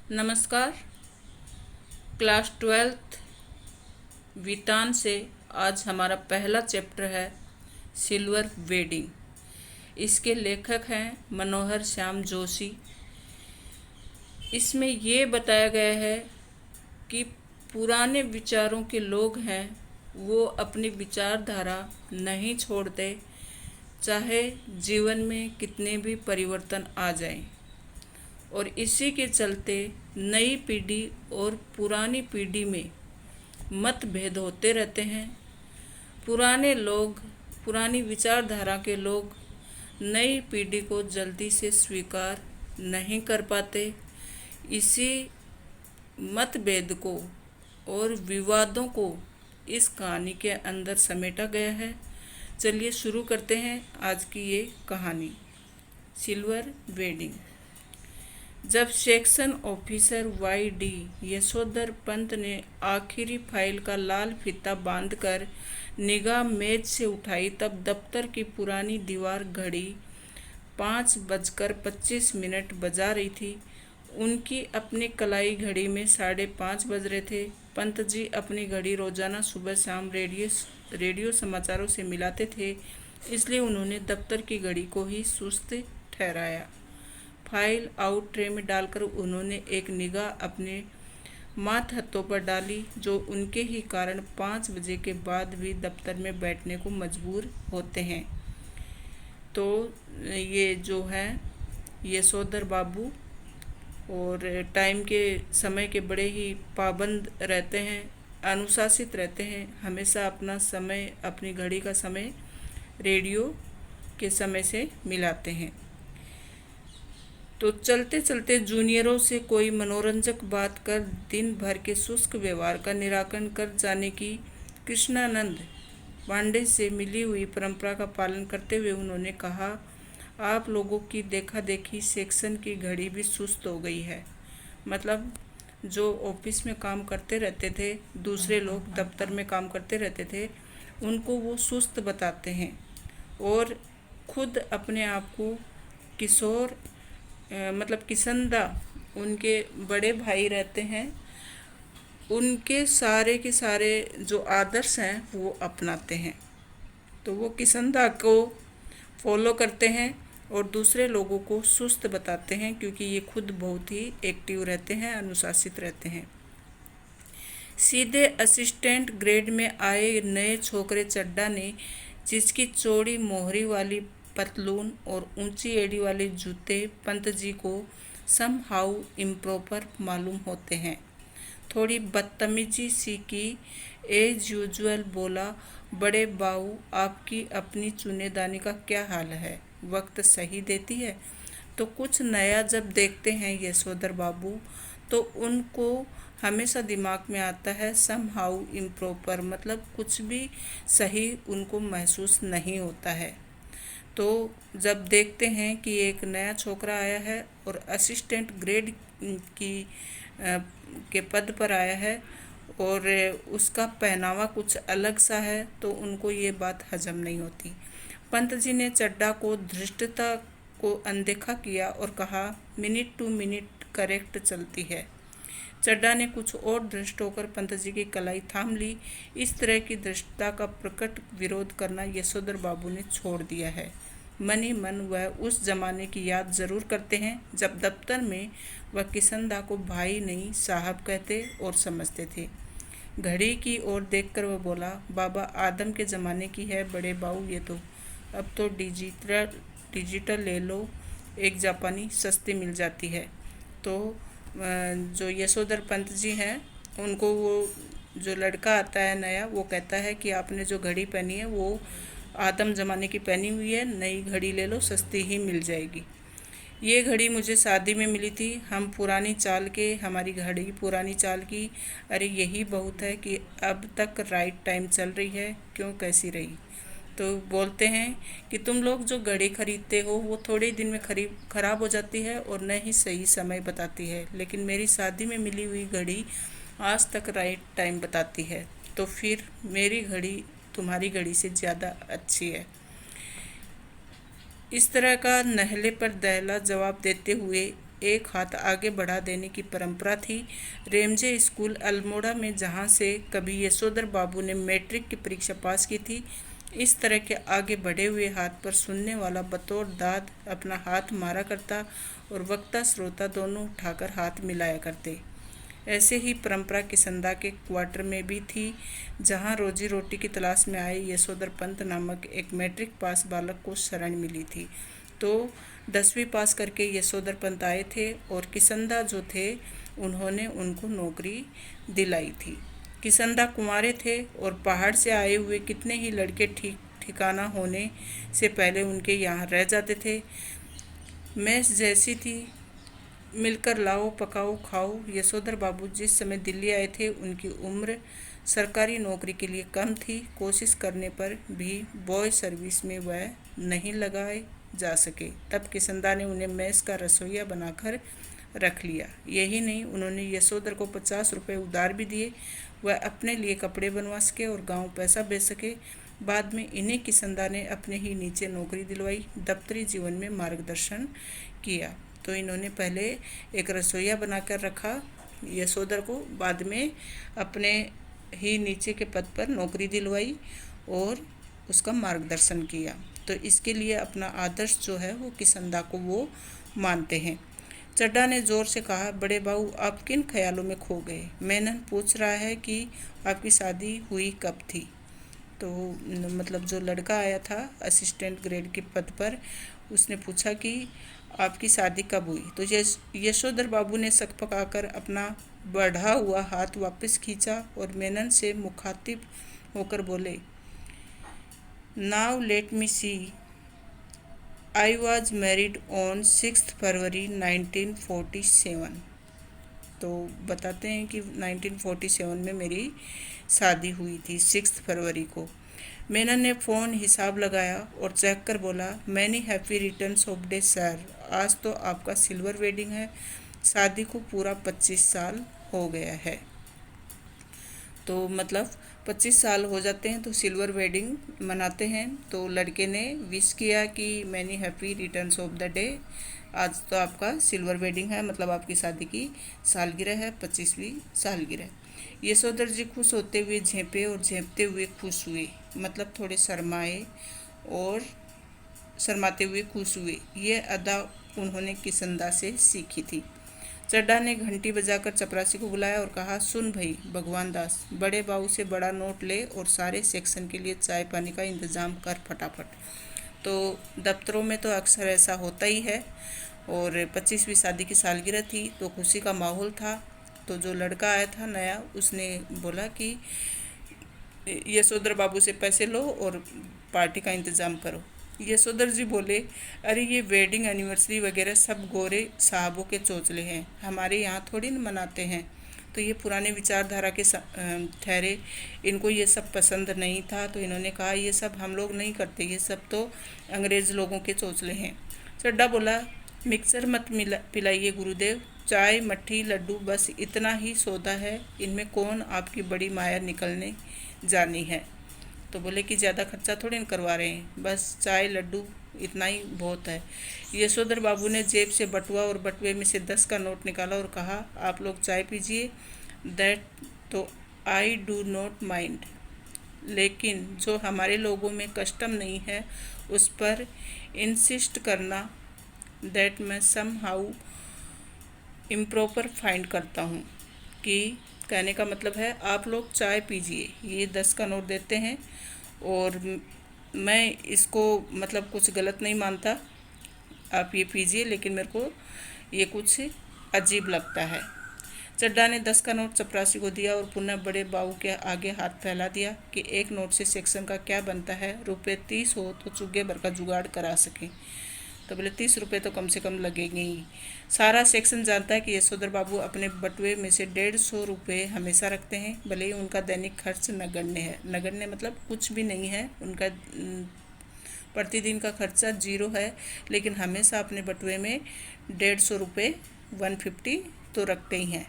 नमस्कार। Class 12th वितान से आज हमारा पहला चैप्टर है सिल्वर वेडिंग। इसके लेखक हैं मनोहर श्याम जोशी। इसमें ये बताया गया है कि पुराने विचारों के लोग हैं वो अपनी विचारधारा नहीं छोड़ते, चाहे जीवन में कितने भी परिवर्तन आ जाएं। और इसी के चलते नई पीढ़ी और पुरानी पीढ़ी में मतभेद होते रहते हैं। पुराने लोग, पुरानी विचारधारा के लोग नई पीढ़ी को जल्दी से स्वीकार नहीं कर पाते। इसी मतभेद को और विवादों को इस कहानी के अंदर समेटा गया है। चलिए शुरू करते हैं आज की ये कहानी, सिल्वर वेडिंग। जब सेक्शन ऑफिसर वाई.डी. यशोधर पंत ने आखिरी फाइल का लाल फीता बांधकर निगाह मेज से उठाई, तब दफ्तर की पुरानी दीवार घड़ी 5:25 बजा रही थी। उनकी अपनी कलाई घड़ी में 5:30 बज रहे थे। पंत जी अपनी घड़ी रोजाना सुबह शाम रेडियो समाचारों से मिलाते थे, इसलिए उन्होंने दफ्तर की घड़ी को ही सुस्त ठहराया। फाइल आउट ट्रे में डालकर उन्होंने एक निगाह अपने माथ हत्थों पर डाली, जो उनके ही कारण 5 बजे के बाद भी दफ्तर में बैठने को मजबूर होते हैं। तो ये जो है यशोधर बाबू और टाइम के समय के बड़े ही पाबंद रहते हैं, अनुशासित रहते हैं। हमेशा अपना समय, अपनी घड़ी का समय रेडियो के समय से मिलाते हैं। तो चलते चलते जूनियरों से कोई मनोरंजक बात कर दिन भर के शुष्क व्यवहार का निराकरण कर जाने की कृष्णानंद पांडे से मिली हुई परंपरा का पालन करते हुए उन्होंने कहा, आप लोगों की देखा देखी सेक्शन की घड़ी भी सुस्त हो गई है। मतलब जो ऑफिस में काम करते रहते थे, दूसरे लोग दफ्तर में काम करते रहते थे, उनको वो सुस्त बताते हैं और खुद अपने आप को किशोर मतलब किशनदा, उनके बड़े भाई रहते हैं, उनके सारे के सारे जो आदर्श हैं वो अपनाते हैं। तो वो किशनदा को फॉलो करते हैं और दूसरे लोगों को सुस्त बताते हैं, क्योंकि ये खुद बहुत ही एक्टिव रहते हैं, अनुशासित रहते हैं। सीधे असिस्टेंट ग्रेड में आए नए छोकरे चड्डा ने, जिसकी चौड़ी मोहरी वाली पतलून और ऊंची एड़ी वाले जूते पंत जी को सम हाउ इम्प्रॉपर मालूम होते हैं, थोड़ी बदतमीजी सी की एज यूजुअल बोला, बड़े बाऊ आपकी अपनी चुनेदानी का क्या हाल है, वक्त सही देती है? तो कुछ नया जब देखते हैं यशोधर बाबू, तो उनको हमेशा दिमाग में आता है सम हाउ इम्प्रॉपर, मतलब कुछ भी सही उनको महसूस नहीं होता है। तो जब देखते हैं कि एक नया छोकरा आया है और असिस्टेंट ग्रेड की के पद पर आया है और उसका पहनावा कुछ अलग सा है, तो उनको ये बात हजम नहीं होती। पंत जी ने चड्डा को धृष्टता को अनदेखा किया और कहा, मिनट टू मिनट करेक्ट चलती है। चड्डा ने कुछ और धृष्ट होकर पंत जी की कलाई थाम ली। इस तरह की धृष्टता का प्रकट विरोध करना यशोधर बाबू ने छोड़ दिया है। मन ही मन वह उस जमाने की याद जरूर करते हैं जब दफ्तर में वह किशनदा को भाई नहीं साहब कहते और समझते थे। घड़ी की ओर देखकर वह बोला, बाबा आदम के ज़माने की है बड़े बाऊ ये तो, अब तो डिजिटल ले लो, एक जापानी सस्ती मिल जाती है। तो जो यशोधर पंत जी हैं, उनको वो जो लड़का आता है नया, वो कहता है कि आपने जो घड़ी पहनी है वो आदम ज़माने की पहनी हुई है, नई घड़ी ले लो, सस्ती ही मिल जाएगी। ये घड़ी मुझे शादी में मिली थी, हम पुरानी चाल के, हमारी घड़ी पुरानी चाल की, अरे यही बहुत है कि अब तक राइट टाइम चल रही है, क्यों कैसी रही। तो बोलते हैं कि तुम लोग जो घड़ी खरीदते हो वो थोड़े दिन में खराब हो जाती है और न ही सही समय बताती है, लेकिन मेरी शादी में मिली हुई घड़ी आज तक राइट टाइम बताती है, तो फिर मेरी घड़ी तुम्हारी घड़ी से ज़्यादा अच्छी है। इस तरह का नहले पर दहला जवाब देते हुए एक हाथ आगे बढ़ा देने की परंपरा थी। रेमजे स्कूल अल्मोड़ा में, जहां से कभी यशोधर बाबू ने मैट्रिक की परीक्षा पास की थी, इस तरह के आगे बढ़े हुए हाथ पर सुनने वाला बतौर दाद अपना हाथ मारा करता और वक्ता श्रोता दोनों उठाकर हाथ मिलाया करते। ऐसे ही परंपरा किसंदा के क्वार्टर में भी थी, जहां रोजी रोटी की तलाश में आए यशोधर पंत नामक एक मैट्रिक पास बालक को शरण मिली थी। तो 10वीं पास करके यशोधर पंत आए थे और किसंदा जो थे उन्होंने उनको नौकरी दिलाई थी। किसंदा कुंवारे थे और पहाड़ से आए हुए कितने ही लड़के ठीक ठिकाना होने से पहले उनके यहाँ रह जाते थे। मैस जैसी थी, मिलकर लाओ पकाओ खाओ। यशोधर बाबू जिस समय दिल्ली आए थे उनकी उम्र सरकारी नौकरी के लिए कम थी। कोशिश करने पर भी बॉय सर्विस में वह नहीं लगाए जा सके। तब किसंदा ने उन्हें मैस का रसोइया बनाकर रख लिया। यही नहीं, उन्होंने यशोधर को 50 रुपये उधार भी दिए, वह अपने लिए कपड़े बनवा सके और गांव पैसा भेज सके। बाद में इन्हें किसंदा ने अपने ही नीचे नौकरी दिलवाई, दफ्तरी जीवन में मार्गदर्शन किया। तो इन्होंने पहले एक रसोइया बनाकर रखा यशोधर को, बाद में अपने ही नीचे के पद पर नौकरी दिलवाई और उसका मार्गदर्शन किया। तो इसके लिए अपना आदर्श जो है वो किसंदा को वो मानते हैं। चड्ढा ने जोर से कहा, बड़े बाबू आप किन ख्यालों में खो गए? मेनन पूछ रहा है कि आपकी शादी हुई कब थी? तो मतलब जो लड़का आया था असिस्टेंट ग्रेड के पद पर, उसने पूछा कि आपकी शादी कब हुई? तो यशोधर बाबू ने सक पकाकर अपना बढ़ा हुआ हाथ वापस खींचा और मेनन से मुखातिब होकर बोले, now let me see, I was married on 6 February 1947। तो बताते हैं कि 1947 में मेरी शादी हुई थी 6 फरवरी को। मेनन ने फ़ोन हिसाब लगाया और चेक कर बोला, many happy returns of day sir, आज तो आपका सिल्वर वेडिंग है, शादी को पूरा 25 साल हो गया है। तो मतलब 25 साल हो जाते हैं तो सिल्वर वेडिंग मनाते हैं। तो लड़के ने विश किया कि many happy returns of the day, आज तो आपका सिल्वर वेडिंग है, मतलब आपकी शादी की सालगिरह है, 25वीं सालगिरह। यशोधर जी खुश होते हुए झेंपे और झेंपते हुए खुश हुए, मतलब थोड़े शर्माए और शर्माते हुए खुश हुए। ये अदा उन्होंने किसंदा से सीखी थी। चड्ढा ने घंटी बजाकर चपरासी को बुलाया और कहा, सुन भाई भगवान दास, बड़े बाबू से बड़ा नोट ले और सारे सेक्शन के लिए चाय पानी का इंतज़ाम कर फटाफट। तो दफ्तरों में तो अक्सर ऐसा होता ही है। और 25वीं शादी की सालगिरह थी तो खुशी का माहौल था। तो जो लड़का आया था नया, उसने बोला कि यशोधर बाबू से पैसे लो और पार्टी का इंतज़ाम करो। यशोधर जी बोले, अरे ये वेडिंग एनिवर्सरी वगैरह सब गोरे साहबों के चोचले हैं, हमारे यहाँ थोड़ी न मनाते हैं। तो ये पुराने विचारधारा के ठहरे, इनको ये सब पसंद नहीं था। तो इन्होंने कहा, ये सब हम लोग नहीं करते, ये सब तो अंग्रेज़ लोगों के चोचले हैं। चड्ढा बोला, मिक्सर मत पिलाइए गुरुदेव, चाय मट्ठी लड्डू बस इतना ही सौदा है, इनमें कौन आपकी बड़ी माया निकलने जानी है। तो बोले कि ज़्यादा खर्चा थोड़ी न करवा रहे हैं, बस चाय लड्डू इतना ही बहुत है। यशोधर बाबू ने जेब से बटुआ और बटुए में से 10 का नोट निकाला और कहा, आप लोग चाय पीजिए, दैट तो आई डू नॉट माइंड, लेकिन जो हमारे लोगों में कस्टम नहीं है उस पर इंसिस्ट करना, दैट मैं सम हाउ इम्प्रॉपर फाइंड करता हूँ। कि कहने का मतलब है आप लोग चाय पीजिए, ये 10 का नोट देते हैं और मैं इसको मतलब कुछ गलत नहीं मानता, आप ये पीजिए, लेकिन मेरे को ये कुछ अजीब लगता है। चड्ढा ने 10 का नोट चपरासी को दिया और पुनः बड़े बाबू के आगे हाथ फैला दिया कि एक नोट से सेक्शन का क्या बनता है, रुपये 30 हो तो चुग्गे भर का जुगाड़ करा सकें। तो बोले 30 रुपये तो कम से कम लगेंगे ही। सारा सेक्शन जानता है कि यशोधर बाबू अपने बटुए में से 150 रुपये हमेशा रखते हैं, भले ही उनका दैनिक खर्च नगण्य है। नगण्य मतलब कुछ भी नहीं है, उनका प्रतिदिन का खर्चा 0 है, लेकिन हमेशा अपने बटुए में 150 रुपये 150 तो रखते ही हैं।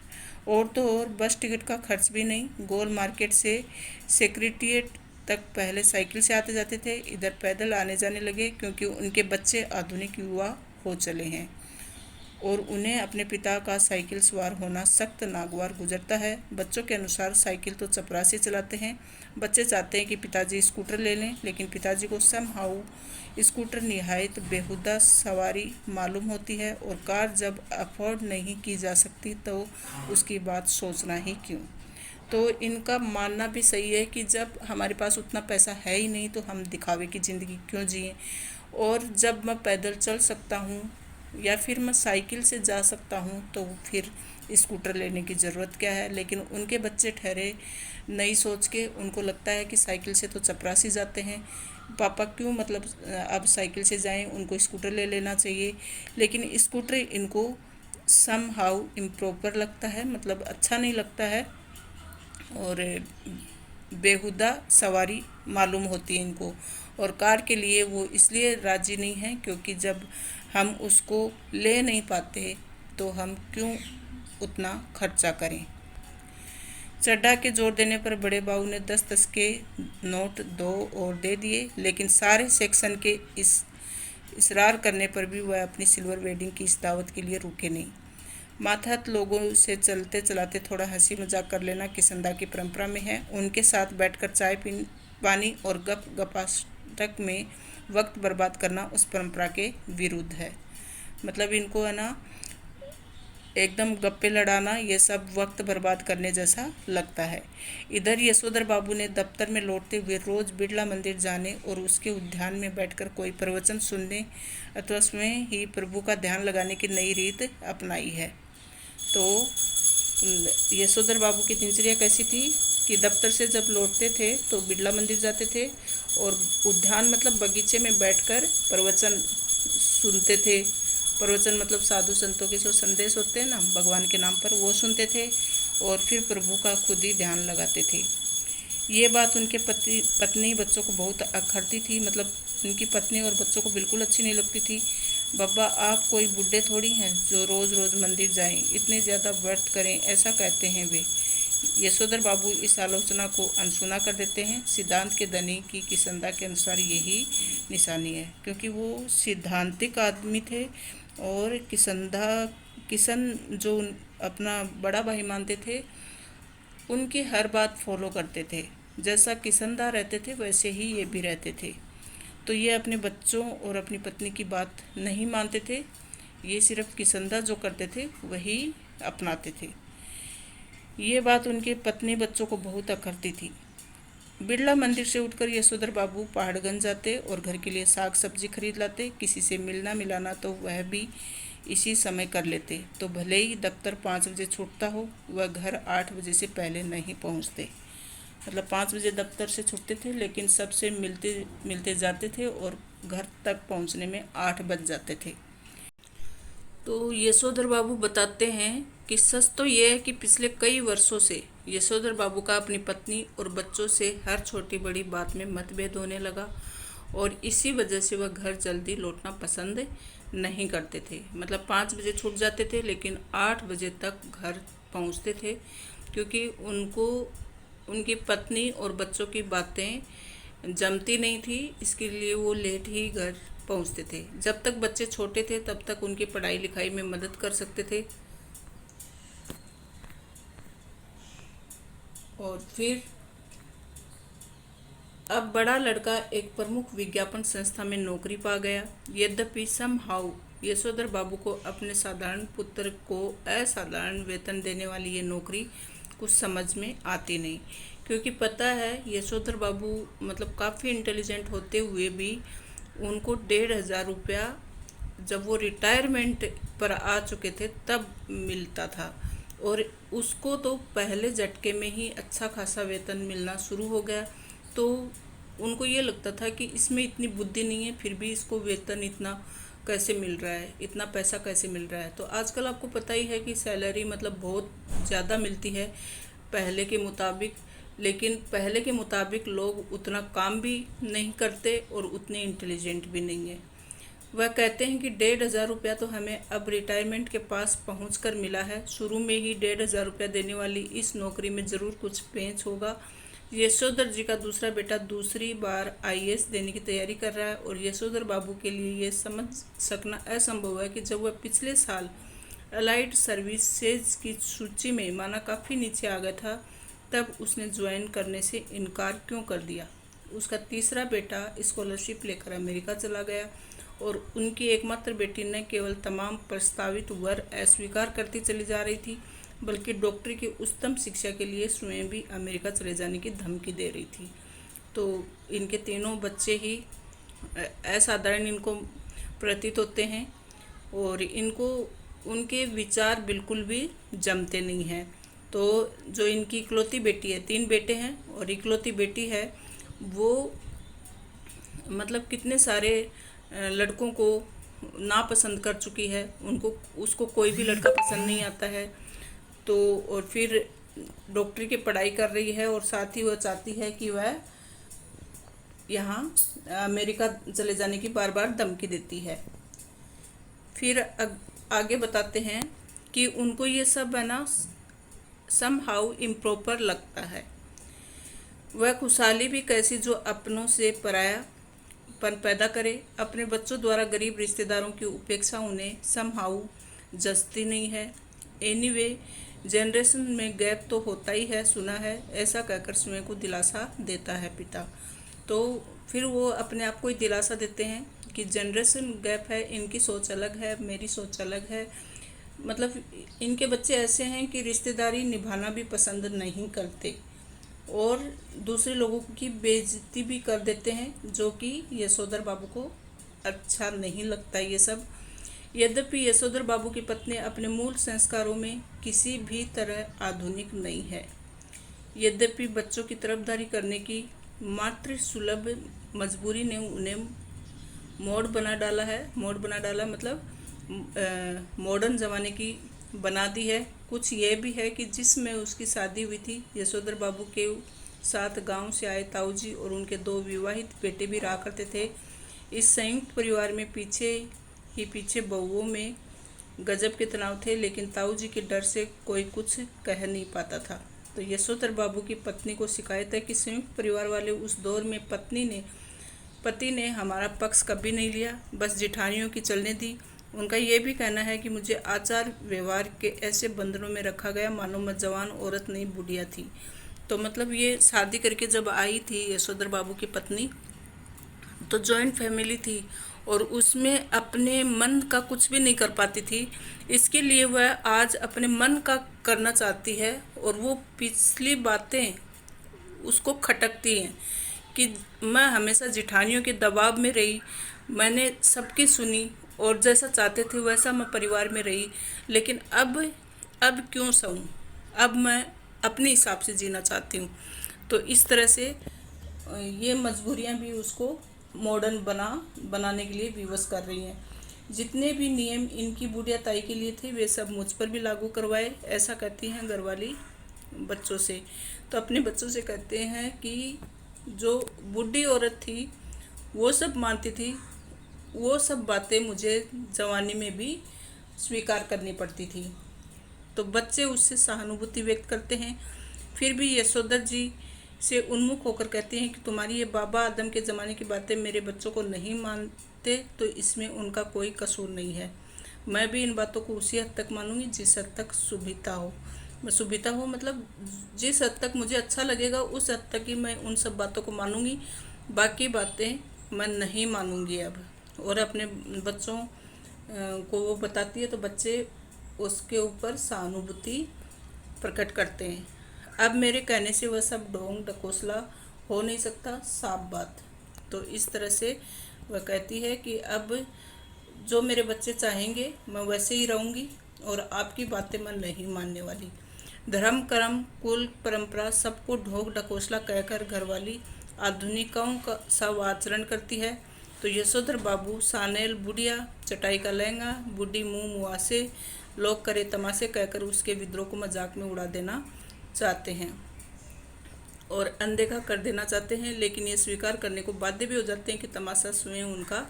और तो और बस टिकट का खर्च भी नहीं। गोल मार्केट से सेक्रेटेरिएट तक पहले साइकिल से आते जाते थे, इधर पैदल आने जाने लगे क्योंकि उनके बच्चे आधुनिक युवा हो चले हैं। और उन्हें अपने पिता का साइकिल सवार होना सख्त नागवार गुजरता है। बच्चों के अनुसार साइकिल तो चपरासी चलाते हैं। बच्चे चाहते हैं कि पिताजी स्कूटर ले लें, लेकिन पिताजी को समहाउ स्कूटर निहायत बेहुदा सवारी मालूम होती है, और कार जब अफोर्ड नहीं की जा सकती तो उसकी बात सोचना ही क्यों। तो इनका मानना भी सही है कि जब हमारे पास उतना पैसा है ही नहीं तो हम दिखावे की ज़िंदगी क्यों जिए, और जब मैं पैदल चल सकता हूँ या फिर मैं साइकिल से जा सकता हूँ तो फिर स्कूटर लेने की ज़रूरत क्या है। लेकिन उनके बच्चे ठहरे नई सोच के, उनको लगता है कि साइकिल से तो चपरासी जाते हैं, पापा क्यों मतलब अब साइकिल से जाएं, उनको स्कूटर ले लेना चाहिए। लेकिन स्कूटर इनको सम हाउ इम्प्रॉपर लगता है, मतलब अच्छा नहीं लगता है, और बेहुदा सवारी मालूम होती है इनको। और कार के लिए वो इसलिए राजी नहीं है क्योंकि जब हम उसको ले नहीं पाते तो हम क्यों उतना खर्चा करें। चड्ढा के जोर देने पर बड़े बाबू ने 10-10 के नोट दो और दे दिए, लेकिन सारे सेक्शन के इस इसरार करने पर भी वह अपनी सिल्वर वेडिंग की इस दावत के लिए रुके नहीं। मातहत लोगों से चलते चलाते थोड़ा हंसी मजाक कर लेना किसंदा की परंपरा में है। उनके साथ बैठकर चाय पानी और गप गपाष्टक में वक्त बर्बाद करना उस परंपरा के विरुद्ध है। मतलब इनको है ना एकदम गप्पे लड़ाना ये सब वक्त बर्बाद करने जैसा लगता है। इधर यशोधर बाबू ने दफ्तर में लौटते हुए रोज बिड़ला मंदिर जाने और उसके उद्यान में बैठकर कोई प्रवचन सुनने अथवा स्वयं ही प्रभु का ध्यान लगाने की नई रीत अपनाई है। तो यशोधर बाबू की दिनचर्या कैसी थी कि दफ्तर से जब लौटते थे तो बिड़ला मंदिर जाते थे और उद्यान मतलब बगीचे में बैठकर प्रवचन सुनते थे। प्रवचन मतलब साधु संतों के जो संदेश होते हैं ना भगवान के नाम पर, वो सुनते थे और फिर प्रभु का खुद ही ध्यान लगाते थे। ये बात उनके पत्नी बच्चों को बहुत अखरती थी, मतलब उनकी पत्नी और बच्चों को बिल्कुल अच्छी नहीं लगती थी। बब्बा आप कोई बुढ़े थोड़ी हैं जो रोज़ रोज़ मंदिर जाएं, इतने ज़्यादा व्रत करें, ऐसा कहते हैं वे। यशोधर बाबू इस आलोचना को अनसुना कर देते हैं। सिद्धांत के धनी की किसंदा के अनुसार यही निशानी है, क्योंकि वो सिद्धांतिक आदमी थे और किसन जो अपना बड़ा भाई मानते थे उनकी हर बात फॉलो करते थे। जैसा किसंदा रहते थे वैसे ही ये भी रहते थे। तो ये अपने बच्चों और अपनी पत्नी की बात नहीं मानते थे, ये सिर्फ किसंदा जो करते थे वही अपनाते थे। ये बात उनके पत्नी बच्चों को बहुत अखरती थी। बिड़ला मंदिर से उठकर यशोधर बाबू पहाड़गंज जाते और घर के लिए साग सब्जी खरीद लाते। किसी से मिलना मिलाना तो वह भी इसी समय कर लेते, तो भले ही दफ्तर 5 बजे छूटता हो वह घर 8 बजे से पहले नहीं पहुंचते। मतलब 5 बजे दफ्तर से छूटते थे लेकिन सबसे मिलते मिलते जाते थे और घर तक पहुंचने में 8 बज जाते थे। तो यशोधर बाबू बताते हैं कि सच तो ये है कि पिछले कई वर्षों से यशोधर बाबू का अपनी पत्नी और बच्चों से हर छोटी बड़ी बात में मतभेद होने लगा, और इसी वजह से वह घर जल्दी लौटना पसंद नहीं करते थे। मतलब 5 बजे छूट जाते थे लेकिन 8 बजे तक घर पहुंचते थे, क्योंकि उनको उनकी पत्नी और बच्चों की बातें जमती नहीं थी, इसके लिए वो लेट ही घर पहुंचते थे। जब तक बच्चे छोटे थे तब तक उनकी पढ़ाई लिखाई में मदद कर सकते थे, और फिर अब बड़ा लड़का एक प्रमुख विज्ञापन संस्था में नौकरी पा गया। यद्यपि समहाउ यशोधर बाबू को अपने साधारण पुत्र को असाधारण वेतन देने वाली ये नौकरी कुछ समझ में आती नहीं, क्योंकि पता है यशोधर बाबू मतलब काफ़ी इंटेलिजेंट होते हुए भी उनको 1,500 रुपया जब वो रिटायरमेंट पर आ चुके थे तब मिलता था, और उसको तो पहले झटके में ही अच्छा खासा वेतन मिलना शुरू हो गया। तो उनको ये लगता था कि इसमें इतनी बुद्धि नहीं है, फिर भी इसको वेतन इतना कैसे मिल रहा है, इतना पैसा कैसे मिल रहा है। तो आजकल आपको पता ही है कि सैलरी मतलब बहुत ज़्यादा मिलती है पहले के मुताबिक, लेकिन पहले के मुताबिक लोग उतना काम भी नहीं करते और उतने इंटेलिजेंट भी नहीं है। वह कहते हैं कि 1,500 रुपया तो हमें अब रिटायरमेंट के पास पहुंचकर मिला है, शुरू में ही 1,500 रुपया देने वाली इस नौकरी में ज़रूर कुछ पेंच होगा। यशोधर जी का दूसरा बेटा दूसरी बार IAS देने की तैयारी कर रहा है, और यशोधर बाबू के लिए ये समझ सकना असंभव है कि जब वह पिछले साल अलाइड सर्विसेज की सूची में माना काफ़ी नीचे आ गया था, तब उसने ज्वाइन करने से इनकार क्यों कर दिया। उसका तीसरा बेटा स्कॉलरशिप लेकर अमेरिका चला गया और उनकी एकमात्र बेटी न केवल तमाम प्रस्तावित वर अस्वीकार करती चली जा रही थी, बल्कि डॉक्टरी की उच्चतम शिक्षा के लिए स्वयं भी अमेरिका चले जाने की धमकी दे रही थी। तो इनके तीनों बच्चे ही असाधारण इनको प्रतीत होते हैं और इनको उनके विचार बिल्कुल भी जमते नहीं हैं। तो जो इनकी इकलौती बेटी है, 3 बेटे हैं और इकलौती बेटी है, वो मतलब कितने सारे लड़कों को नापसंद कर चुकी है। उसको कोई भी लड़का पसंद नहीं आता है। तो और फिर डॉक्टरी की पढ़ाई कर रही है और साथ ही वह चाहती है कि वह यहाँ अमेरिका चले जाने की बार बार धमकी देती है। फिर आगे बताते हैं कि उनको ये सब है ना समहाउ इम्प्रॉपर लगता है। वह खुशहाली भी कैसी जो अपनों से परायापन पैदा करे। अपने बच्चों द्वारा गरीब रिश्तेदारों की उपेक्षा उन्हें समहाउ जचती नहीं है। एनीवे जनरेशन में गैप तो होता ही है, सुना है, ऐसा कहकर स्वयं को दिलासा देता है पिता। तो फिर वो अपने आप को ही दिलासा देते हैं कि जनरेशन गैप है, इनकी सोच अलग है, मेरी सोच अलग है। मतलब इनके बच्चे ऐसे हैं कि रिश्तेदारी निभाना भी पसंद नहीं करते और दूसरे लोगों की बेइज्जती भी कर देते हैं, जो कि यशोधर बाबू को अच्छा नहीं लगता ये सब। यद्यपि यशोधर बाबू की पत्नी अपने मूल संस्कारों में किसी भी तरह आधुनिक नहीं है। यद्यपि बच्चों की तरफदारी करने की मात्र सुलभ मजबूरी ने उन्हें मोड़ बना डाला मतलब मॉडर्न ज़माने की बना दी है। कुछ ये भी है कि जिसमें उसकी शादी हुई थी, यशोधर बाबू के साथ गांव से आए ताऊ जी और उनके 2 विवाहित बेटे भी रहा करते थे। इस संयुक्त परिवार में पीछे बहुओं में गजब के तनाव थे, लेकिन ताऊ जी के डर से कोई कुछ कह नहीं पाता था। तो यशोधर बाबू की पत्नी को शिकायत है कि संयुक्त परिवार वाले उस दौर में पति ने हमारा पक्ष कभी नहीं लिया, बस जेठानियों की चलने दी। उनका ये भी कहना है कि मुझे आचार व्यवहार के ऐसे बंधनों में रखा गया मानो मैं जवान औरत नहीं बुढ़िया थी। तो मतलब ये शादी करके जब आई थी यशोधर बाबू की पत्नी, तो जॉइंट फैमिली थी और उसमें अपने मन का कुछ भी नहीं कर पाती थी। इसके लिए वह आज अपने मन का करना चाहती है और वो पिछली बातें उसको खटकती हैं कि मैं हमेशा जेठानियों के दबाव में रही, मैंने सबकी सुनी और जैसा चाहते थे वैसा मैं परिवार में रही, लेकिन अब क्यों सहूँ, अब मैं अपने हिसाब से जीना चाहती हूँ। तो इस तरह से ये मजबूरियाँ भी उसको मॉडर्न बनाने के लिए विवश कर रही हैं। जितने भी नियम इनकी बुढ़िया ताई के लिए थे वे सब मुझ पर भी लागू करवाए, ऐसा कहती हैं घरवाली बच्चों से। तो अपने बच्चों से कहते हैं कि जो बूढ़ी औरत थी वो सब मानती थी, वो सब बातें मुझे जवानी में भी स्वीकार करनी पड़ती थी। तो बच्चे उससे सहानुभूति व्यक्त करते हैं। फिर भी यशोधर जी से उन्मुख होकर कहते हैं कि तुम्हारी ये बाबा आदम के ज़माने की बातें मेरे बच्चों को नहीं मानते तो इसमें उनका कोई कसूर नहीं है। मैं भी इन बातों को उसी हद तक मानूंगी जिस हद तक सुविधा हो मतलब जिस हद तक मुझे अच्छा लगेगा उस हद तक ही मैं उन सब बातों को मानूंगी, बाकी बातें मैं नहीं मानूंगी अब। और अपने बच्चों को वो बताती है तो बच्चे उसके ऊपर सहानुभूति प्रकट करते हैं। अब मेरे कहने से वह सब ढोंग ढकोसला हो नहीं सकता, साफ बात। तो इस तरह से वह कहती है कि अब जो मेरे बच्चे चाहेंगे मैं वैसे ही रहूँगी और आपकी बातें मैं नहीं मानने वाली। धर्म कर्म कुल परंपरा सबको ढोंग ढकोसला कहकर घरवाली आधुनिकों का सब आचरण करती है। तो यशोधर बाबू सानेल बुढ़िया, चटाई का लहंगा, बूढ़ी मुँह मुआसे, लोग करे तमाशे कहकर उसके विद्रोह को मजाक में उड़ा देना चाहते हैं और अनदेखा कर देना चाहते हैं, लेकिन ये स्वीकार करने को बाध्य भी हो जाते हैं कि तमाशा स्वयं उनका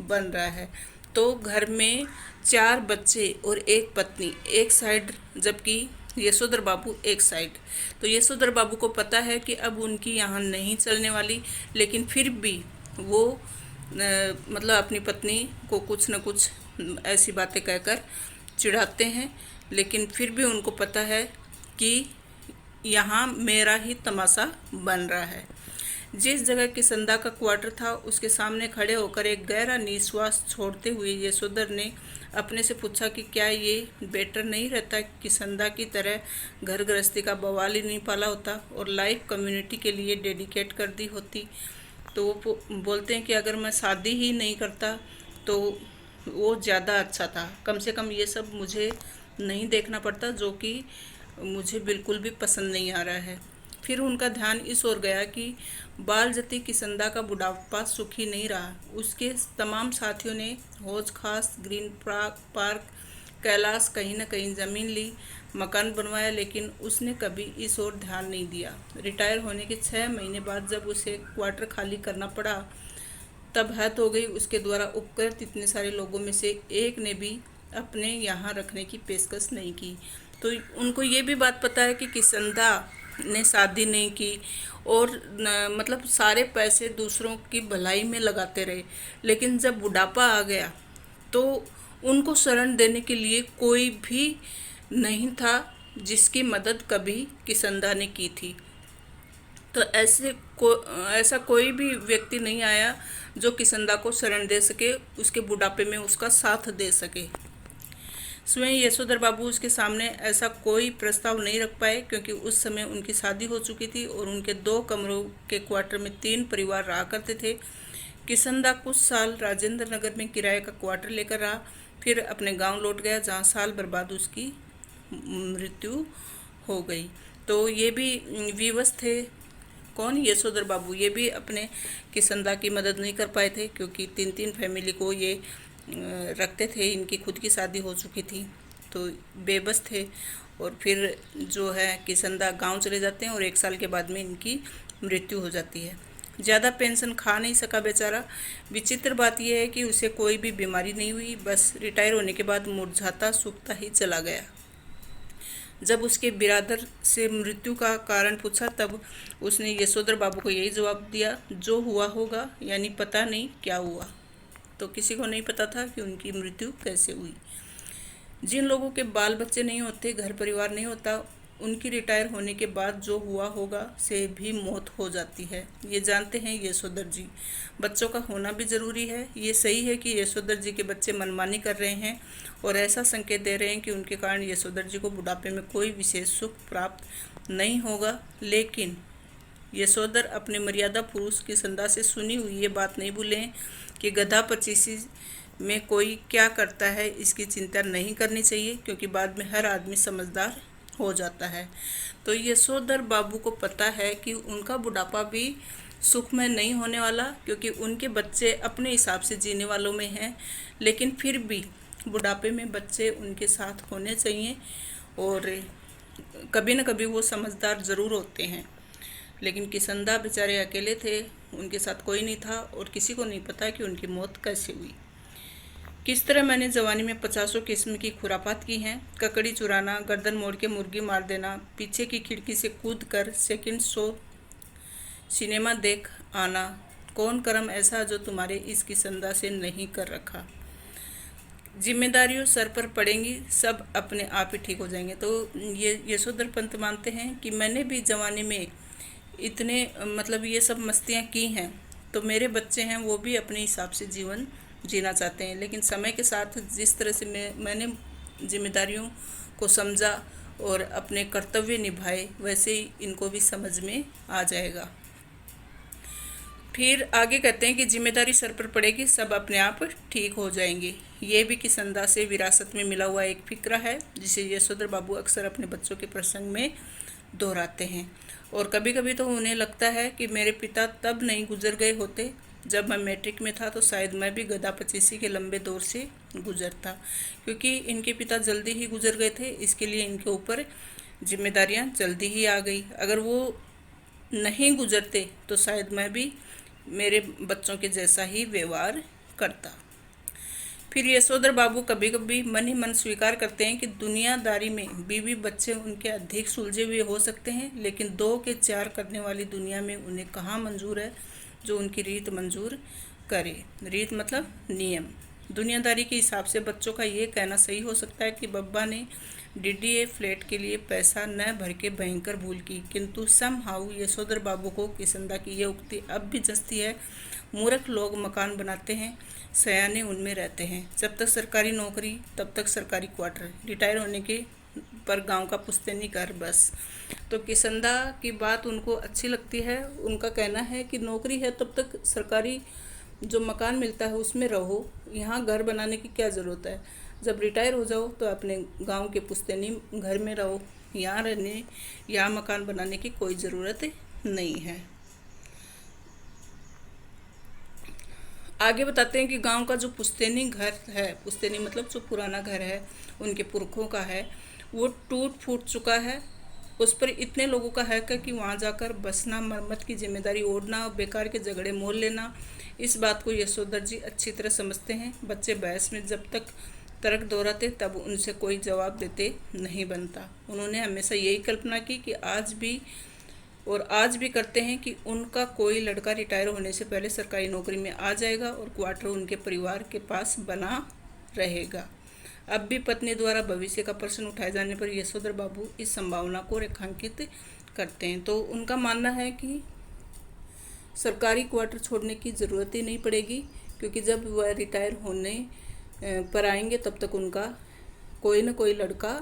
बन रहा है। तो घर में 4 बच्चे और 1 पत्नी एक साइड, जबकि यशोधर बाबू एक साइड। तो यशोधर बाबू को पता है कि अब उनकी यहाँ नहीं चलने वाली, लेकिन फिर भी वो मतलब अपनी पत्नी को कुछ न कुछ ऐसी बातें कहकर चिढ़ाते हैं, लेकिन फिर भी उनको पता है कि यहाँ मेरा ही तमाशा बन रहा है। जिस जगह किसंदा का क्वार्टर था उसके सामने खड़े होकर एक गहरा निश्वास छोड़ते हुए यशोधर ने अपने से पूछा कि क्या ये बेटर नहीं रहता कि किसंदा की तरह घर गृहस्थी का बवाल ही नहीं पाला होता और लाइफ कम्युनिटी के लिए डेडिकेट कर दी होती। तो वो बोलते हैं कि अगर मैं शादी ही नहीं करता तो वो ज़्यादा अच्छा था, कम से कम ये सब मुझे नहीं देखना पड़ता, जो कि मुझे बिल्कुल भी पसंद नहीं आ रहा है। फिर उनका ध्यान इस ओर गया कि बालजती किसंदा का बुढ़ापा सुखी नहीं रहा। उसके तमाम साथियों ने हौज खास, ग्रीन पार्क, कैलाश, कहीं न कहीं ज़मीन ली, मकान बनवाया, लेकिन उसने कभी इस ओर ध्यान नहीं दिया। रिटायर होने के 6 महीने बाद जब उसे क्वार्टर खाली करना पड़ा तब हद हो गई। उसके द्वारा उपकृत इतने सारे लोगों में से एक ने भी अपने यहाँ रखने की पेशकश नहीं की। तो उनको ये भी बात पता है कि किसंदा ने शादी नहीं की और मतलब सारे पैसे दूसरों की भलाई में लगाते रहे, लेकिन जब बुढ़ापा आ गया तो उनको शरण देने के लिए कोई भी नहीं था जिसकी मदद कभी किसंदा ने की थी। तो ऐसा कोई भी व्यक्ति नहीं आया जो किसंदा को शरण दे सके, उसके बुढ़ापे में उसका साथ दे सके। स्वयं यशोधर बाबू उसके सामने ऐसा कोई प्रस्ताव नहीं रख पाए, क्योंकि उस समय उनकी शादी हो चुकी थी और उनके 2 कमरों के क्वार्टर में 3 परिवार रहा करते थे। किसंदा कुछ साल राजेंद्र नगर में किराए का क्वार्टर लेकर रहा, फिर अपने गांव लौट गया, जहां साल भर बाद उसकी मृत्यु हो गई। तो ये भी विवश थे। कौन? यशोधर बाबू। ये भी अपने किसंदा की मदद नहीं कर पाए थे, क्योंकि 3 फैमिली को ये रखते थे। इनकी खुद की शादी हो चुकी थी तो बेबस थे। और फिर जो है किसंदा गांव चले जाते हैं और 1 साल के बाद में इनकी मृत्यु हो जाती है। ज़्यादा पेंशन खा नहीं सका बेचारा। विचित्र बात यह है कि उसे कोई भी बीमारी नहीं हुई, बस रिटायर होने के बाद मुरझाता सूखता ही चला गया। जब उसके बिरादर से मृत्यु का कारण पूछा तब उसने यशोधर बाबू को यही जवाब दिया, जो हुआ होगा, यानी पता नहीं क्या हुआ। तो किसी को नहीं पता था कि उनकी मृत्यु कैसे हुई। जिन लोगों के बाल बच्चे नहीं होते, घर परिवार नहीं होता, उनकी रिटायर होने के बाद जो हुआ होगा से भी मौत हो जाती है। ये जानते हैं यशोधर जी। बच्चों का होना भी ज़रूरी है। ये सही है कि यशोधर जी के बच्चे मनमानी कर रहे हैं और ऐसा संकेत दे रहे हैं कि उनके कारण यशोधर जी को बुढ़ापे में कोई विशेष सुख प्राप्त नहीं होगा, लेकिन यशोधर अपने मर्यादा पुरुष किसंदा से सुनी हुई ये बात नहीं भूलें कि गधा पचीसी में कोई क्या करता है इसकी चिंता नहीं करनी चाहिए, क्योंकि बाद में हर आदमी समझदार हो जाता है। तो यशोधर बाबू को पता है कि उनका बुढ़ापा भी सुखमय नहीं होने वाला, क्योंकि उनके बच्चे अपने हिसाब से जीने वालों में हैं, लेकिन फिर भी बुढ़ापे में बच्चे उनके साथ होने चाहिए और कभी न कभी वो समझदार ज़रूर होते हैं। लेकिन किसंदा बेचारे अकेले थे, उनके साथ कोई नहीं था और किसी को नहीं पता कि उनकी मौत कैसे हुई। किस तरह मैंने जवानी में 50 किस्म की खुरापात की हैं। ककड़ी चुराना, गर्दन मोड़ के मुर्गी मार देना, पीछे की खिड़की से कूद कर सेकंड शो सिनेमा देख आना। कौन कर्म ऐसा जो तुम्हारे इस किसंदा से नहीं कर रखा। जिम्मेदारियों सर पर पड़ेंगी, सब अपने आप ही ठीक हो जाएंगे। तो ये यशोधर पंत मानते हैं कि मैंने भी जवानी में इतने मतलब ये सब मस्तियाँ की हैं, तो मेरे बच्चे हैं वो भी अपने हिसाब से जीवन जीना चाहते हैं, लेकिन समय के साथ जिस तरह से मैंने जिम्मेदारियों को समझा और अपने कर्तव्य निभाए, वैसे ही इनको भी समझ में आ जाएगा। फिर आगे कहते हैं कि जिम्मेदारी सर पर पड़ेगी, सब अपने आप ठीक हो जाएंगे। ये भी किसंदा से विरासत में मिला हुआ एक फिक्रा है, जिसे यशोधर बाबू अक्सर अपने बच्चों के प्रसंग में दोहराते हैं। और कभी कभी तो उन्हें लगता है कि मेरे पिता तब नहीं गुजर गए होते जब मैं मैट्रिक में था, तो शायद मैं भी गधा पचीसी के लंबे दौर से गुजरता, क्योंकि इनके पिता जल्दी ही गुजर गए थे, इसके लिए इनके ऊपर जिम्मेदारियां जल्दी ही आ गई। अगर वो नहीं गुजरते तो शायद मैं भी मेरे बच्चों के जैसा ही व्यवहार करता। फिर यशोधर बाबू कभी कभी मन ही मन स्वीकार करते हैं कि दुनियादारी में बीवी बच्चे उनके अधिक सुलझे हुए हो सकते हैं, लेकिन 2 के 4 करने वाली दुनिया में उन्हें कहाँ मंजूर है जो उनकी रीत मंजूर करे। रीत मतलब नियम। दुनियादारी के हिसाब से बच्चों का ये कहना सही हो सकता है कि बब्बा ने डीडीए फ्लैट के लिए पैसा न भर के भयंकर भूल की, किंतु समहाउ यशोधर बाबू को किसंदा की यह उक्ति अब भी जचती है। मूर्ख लोग मकान बनाते हैं, सयाने उनमें रहते हैं। जब तक सरकारी नौकरी तब तक सरकारी क्वार्टर, रिटायर होने के पर गांव का पुश्तैनी घर बस। तो किसंदा की बात उनको अच्छी लगती है। उनका कहना है कि नौकरी है तब तक सरकारी जो मकान मिलता है उसमें रहो, यहाँ घर बनाने की क्या ज़रूरत है। जब रिटायर हो जाओ तो अपने गांव के पुश्तैनी घर में रहो, यहाँ मकान बनाने की कोई ज़रूरत नहीं है। आगे बताते हैं कि गांव का जो पुश्तैनी घर है, पुश्तैनी मतलब जो पुराना घर है उनके पुरखों का है, वो टूट फूट चुका है। उस पर इतने लोगों का हक है कि वहाँ जाकर बसना, मरम्मत की जिम्मेदारी ओढ़ना, बेकार के झगड़े मोल लेना। इस बात को यशोधर जी अच्छी तरह समझते हैं। बच्चे बहस में जब तक तर्क दोहराते तब उनसे कोई जवाब देते नहीं बनता। उन्होंने हमेशा यही कल्पना की कि आज भी करते हैं कि उनका कोई लड़का रिटायर होने से पहले सरकारी नौकरी में आ जाएगा और क्वार्टर उनके परिवार के पास बना रहेगा। अब भी पत्नी द्वारा भविष्य का प्रश्न उठाए जाने पर यशोधर बाबू इस संभावना को रेखांकित करते हैं। तो उनका मानना है कि सरकारी क्वार्टर छोड़ने की ज़रूरत ही नहीं पड़ेगी, क्योंकि जब वह रिटायर होने पर आएंगे तब तक उनका कोई न कोई लड़का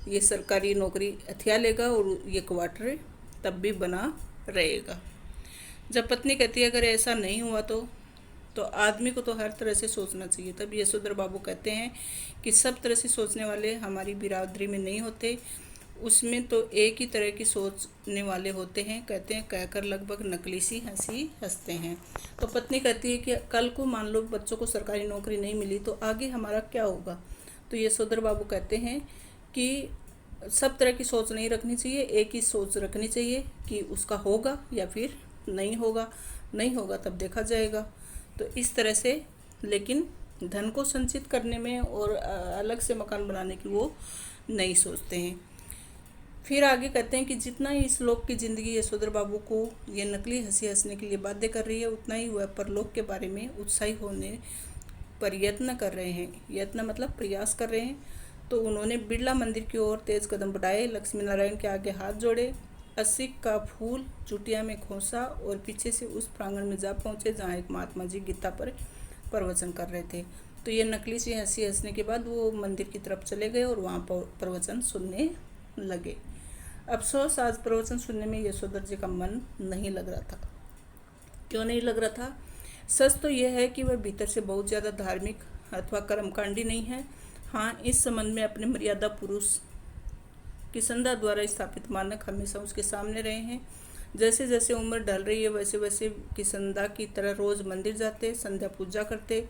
ये सरकारी नौकरी हथिया लेगा और ये क्वार्टर तब भी बना रहेगा। जब पत्नी कहती है अगर ऐसा नहीं हुआ तो आदमी को तो हर तरह से सोचना चाहिए। तब यशोधर बाबू कहते हैं कि सब तरह से सोचने वाले हमारी बिरादरी में नहीं होते, उसमें तो एक ही तरह की सोचने वाले होते हैं। कहते हैं कहकर लगभग नकली सी हंसी हंसते हैं। तो पत्नी कहती है कि कल को मान लो बच्चों को सरकारी नौकरी नहीं मिली तो आगे हमारा क्या होगा। तो यशोधर बाबू कहते हैं कि सब तरह की सोच नहीं रखनी चाहिए, एक ही सोच रखनी चाहिए कि उसका होगा या फिर नहीं होगा। नहीं होगा तब देखा जाएगा। तो इस तरह से, लेकिन धन को संचित करने में और अलग से मकान बनाने की वो नहीं सोचते हैं। फिर आगे कहते हैं कि जितना ही इस लोक की ज़िंदगी यशोधर बाबू को ये नकली हंसी हंसने के लिए बाध्य कर रही है, उतना ही वह परलोक के बारे में उत्साही होने पर यत्न कर रहे हैं। यत्न मतलब प्रयास कर रहे हैं। तो उन्होंने बिरला मंदिर की ओर तेज कदम बढ़ाए, लक्ष्मी नारायण के आगे हाथ जोड़े, 80 का फूल चुटिया में खोसा और पीछे से उस प्रांगण में जा पहुँचे जहाँ एक महात्मा जी गीता पर प्रवचन कर रहे थे। तो ये नकली सी हंसी हंसने के बाद वो मंदिर की तरफ चले गए और वहाँ पर प्रवचन सुनने लगे। अफसोस आज प्रवचन सुनने में यशोधर जी का मन नहीं लग रहा था। क्यों नहीं लग रहा था? सच तो यह है कि वह भीतर से बहुत ज़्यादा धार्मिक अथवा कर्मकांडी नहीं है। हाँ, इस संबंध में अपने मर्यादा पुरुष किसंदा द्वारा स्थापित मानक हमेशा उसके सामने रहे हैं। जैसे जैसे उम्र ढल रही है वैसे वैसे किसंदा की तरह रोज़ मंदिर जाते, संध्या पूजा करते,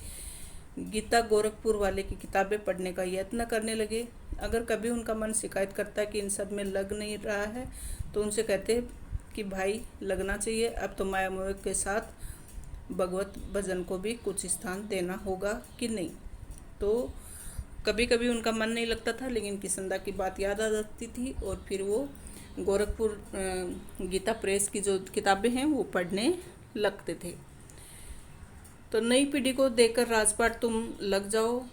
गीता गोरखपुर वाले की किताबें पढ़ने का यत्न करने लगे। अगर कभी उनका मन शिकायत करता कि इन सब में लग नहीं रहा है तो उनसे कहते कि भाई लगना चाहिए, अब तो माया मोह के साथ भगवत भजन को भी कुछ स्थान देना होगा कि नहीं। तो कभी कभी उनका मन नहीं लगता था, लेकिन किसंदा की बात याद आ जाती थी और फिर वो गोरखपुर गीता प्रेस की जो किताबें हैं वो पढ़ने लगते थे। तो नई पीढ़ी को देखकर राजपाट तुम लग जाओ,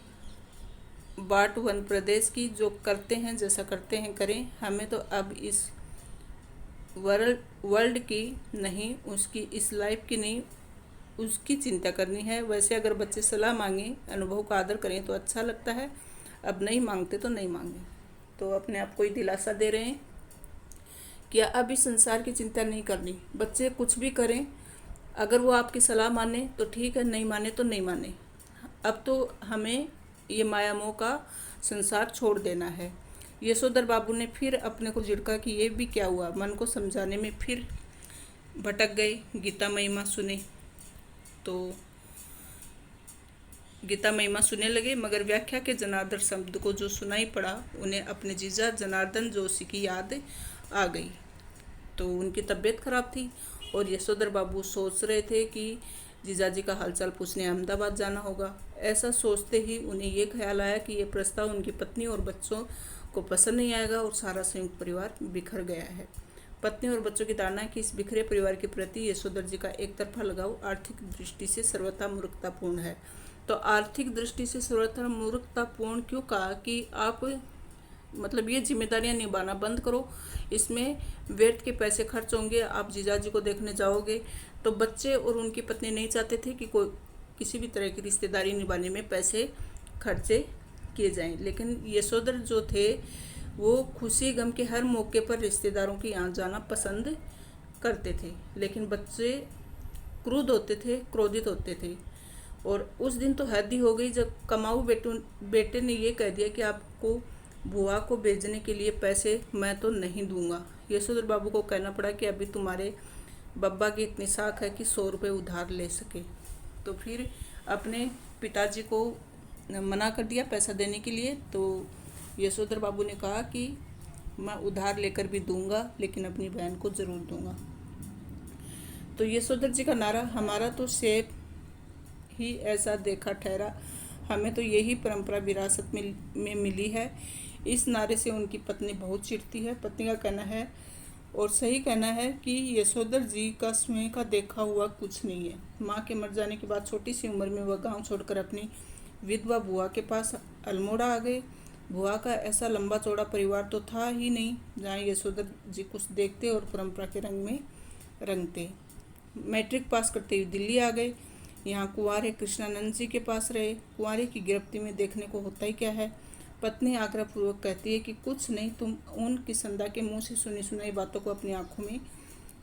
बाट वन प्रदेश की, जो करते हैं जैसा करते हैं करें, हमें तो अब इस वर्ल्ड की नहीं, उसकी इस लाइफ की नहीं, उसकी चिंता करनी है। वैसे अगर बच्चे सलाह मांगें, अनुभव का आदर करें तो अच्छा लगता है, अब नहीं मांगते तो नहीं मांगे। तो अपने आप को ही दिलासा दे रहे हैं कि अब इस संसार की चिंता नहीं करनी। बच्चे कुछ भी करें, अगर वो आपकी सलाह माने तो ठीक है, नहीं माने तो नहीं माने। अब तो हमें ये माया मोह का संसार छोड़ देना है। यशोधर बाबू ने फिर अपने को झिड़का कि ये भी क्या हुआ। मन को समझाने में फिर भटक गए। गीता महिमा सुने तो गीता महिमा सुनने लगे, मगर व्याख्या के जनार्दन शब्द को जो सुनाई पड़ा उन्हें अपने जीजा जनार्दन जोशी की याद आ गई। तो उनकी तबीयत खराब थी और यशोधर बाबू सोच रहे थे कि जीजाजी का हालचाल पूछने अहमदाबाद जाना होगा। ऐसा सोचते ही उन्हें ये ख्याल आया कि ये प्रस्ताव उनकी पत्नी और बच्चों को पसंद नहीं आएगा और सारा संयुक्त परिवार बिखर गया है। पत्नी और बच्चों की धारणा है कि इस बिखरे परिवार के प्रति यशोधर जी का एक तरफा लगाव आर्थिक दृष्टि से सर्वथा मूर्खतापूर्ण है। तो आर्थिक दृष्टि से थोड़ा मूर्खतापूर्ण क्यों कहा कि आप मतलब ये जिम्मेदारियां निभाना बंद करो, इसमें व्यर्थ के पैसे खर्च होंगे। आप जीजाजी को देखने जाओगे तो बच्चे और उनकी पत्नी नहीं चाहते थे कि कोई किसी भी तरह की रिश्तेदारी निभाने में पैसे खर्चे किए जाएं, लेकिन यशोधर जो थे वो खुशी गम के हर मौके पर रिश्तेदारों के यहाँ जाना पसंद करते थे। लेकिन बच्चे क्रुद्ध होते थे, क्रोधित होते थे। और उस दिन तो हद ही हो गई जब कमाऊ बेटे ने ये कह दिया कि आपको बुआ को भेजने के लिए पैसे मैं तो नहीं दूंगा। यशोधर बाबू को कहना पड़ा कि अभी तुम्हारे बब्बा की इतनी साख है कि 100 रुपये उधार ले सके। तो फिर अपने पिताजी को मना कर दिया पैसा देने के लिए। तो यशोधर बाबू ने कहा कि मैं उधार लेकर भी दूंगा, लेकिन अपनी बहन को ज़रूर दूंगा। तो यशोधर जी का नारा, हमारा तो सेब ही ऐसा देखा ठहरा, हमें तो यही परंपरा विरासत में मिली है। इस नारे से उनकी पत्नी बहुत चिढ़ती है। पत्नी का कहना है और सही कहना है कि यशोधर जी का स्वयं का देखा हुआ कुछ नहीं है। माँ के मर जाने के बाद छोटी सी उम्र में वह गांव छोड़कर अपनी विधवा बुआ के पास अल्मोड़ा आ गए। बुआ का ऐसा लंबा चौड़ा परिवार तो था ही नहीं जहाँ यशोधर जी कुछ देखते और परंपरा के रंग में रंगते। मैट्रिक पास करते हुए दिल्ली आ गए। यहाँ कुंवारे कृष्णानंद जी के पास रहे। कुंवारे की गिरफ्ती में देखने को होता ही क्या है। पत्नी आग्रहपूर्वक कहती है कि कुछ नहीं, तुम उन किसंदा के मुंह से सुनी सुनाई बातों को अपनी आंखों में